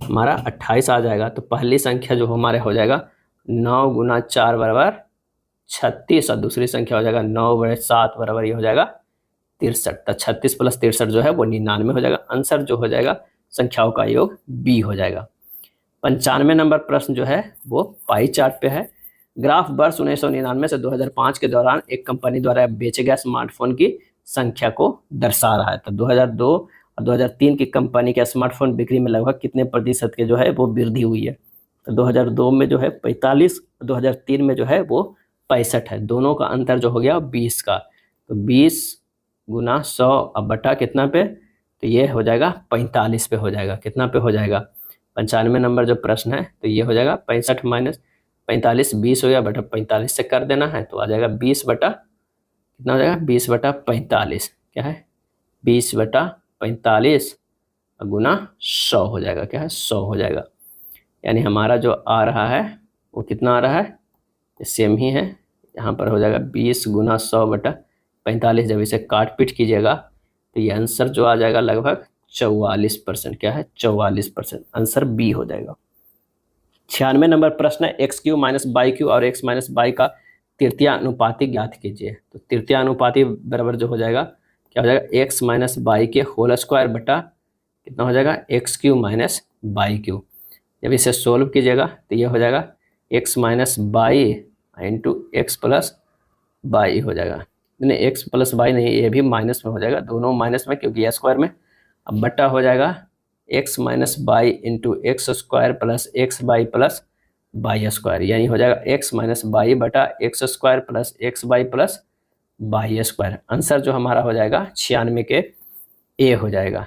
हमारा 28 आ जाएगा। तो पहली संख्या जो हमारे हो जाएगा 9 × 4 बराबर 36, और दूसरी संख्या हो जाएगा 9/7 बराबर ये हो जाएगा 63। तो 36 + 63 जो है वो 99 हो जाएगा। आंसर जो हो जाएगा संख्याओं का योग बी हो जाएगा। 95 नंबर प्रश्न जो है वो पाई चार्ट पे है। ग्राफ वर्ष 1999 से 2005 के दौरान एक कंपनी द्वारा बेचे गए स्मार्टफोन की संख्या को दर्शा रहा है। तो 2002 और 2003 की कंपनी के स्मार्टफोन बिक्री में लगभग कितने प्रतिशत के जो है वो वृद्धि हुई है। तो 2002 में जो है 45, 2003 में जो है वो 65 है। दोनों का अंतर जो हो गया 20 का। तो 20 × 100 अब बटा कितना पे, तो ये हो जाएगा 45 पे हो जाएगा। कितना पे हो जाएगा 95 नंबर जो प्रश्न है, तो ये हो जाएगा 65 - 45, 20 हो गया बटा 45 से कर देना है, तो आ जाएगा 20 बटा कितना हो जाएगा 20/45। क्या है 20/45 गुना 100 हो जाएगा। क्या है 100 हो जाएगा। यानी हमारा जो आ रहा है वो कितना आ रहा है, सेम ही है। यहाँ पर हो जाएगा 20 × 100/45। जब इसे काट पीट कीजिएगा तो ये आंसर जो आ जाएगा लगभग 44%। क्या है 44%। आंसर बी हो जाएगा। 96 नंबर प्रश्न है x³ - y³ और x - y का तृतीय अनुपाती ज्ञात कीजिए। तो तृतीय अनुपाती बराबर जो हो जाएगा क्या हो जाएगा x - y के होल स्क्वायर बटा कितना हो जाएगा x³ - y³। जब इसे सोल्व कीजिएगा तो ये हो जाएगा x - y into x + y हो जाएगा। नहीं x + y नहीं, ये भी माइनस में हो जाएगा, दोनों माइनस में क्योंकि स्क्वायर में। अब बटा हो जाएगा x - y into x² + xy + y², यानी हो जाएगा x - y बटा x² + xy + y²। आंसर जो हमारा हो जाएगा 96 के ए हो जाएगा।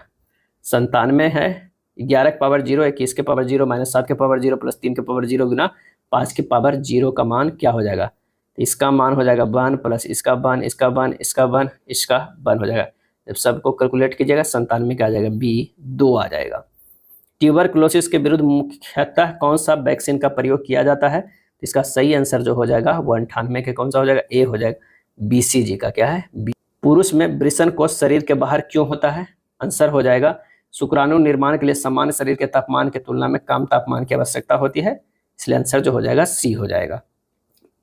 97 है 11 की पावर 0, 21 की पावर 0, -7 की पावर 0 + 3 की पावर 0 गुना 5 की पावर 0 का मान क्या हो जाएगा। इसका मान हो जाएगा 1 प्लस इसका 1, इसका 1, इसका 1, इसका 1 हो जाएगा। जब सबको कैलकुलेट कीजिएगा 97 का आ जाएगा बी 2 आ जाएगा। ट्यूबरकुलोसिस के विरुद्ध मुख्यतः कौन सा वैक्सीन का प्रयोग किया जाता है। तो इसका सही आंसर जो हो जाएगा वो 98 के कौन सा हो जाएगा ए हो जाएगा BCG का। क्या है बी। पुरुष में वृषण कोष शरीर के बाहर क्यों होता है। आंसर हो जाएगा शुक्राणु निर्माण के लिए सामान्य शरीर के तापमान की तुलना में कम तापमान की आवश्यकता होती है, इसलिए आंसर जो हो जाएगा सी हो जाएगा।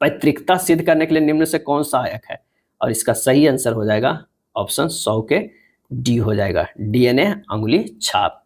पैतृकता सिद्ध करने के लिए निम्न से कौन सहायक है, और इसका सही आंसर हो जाएगा ऑप्शन 100 के डी हो जाएगा, DNA अंगुली छाप।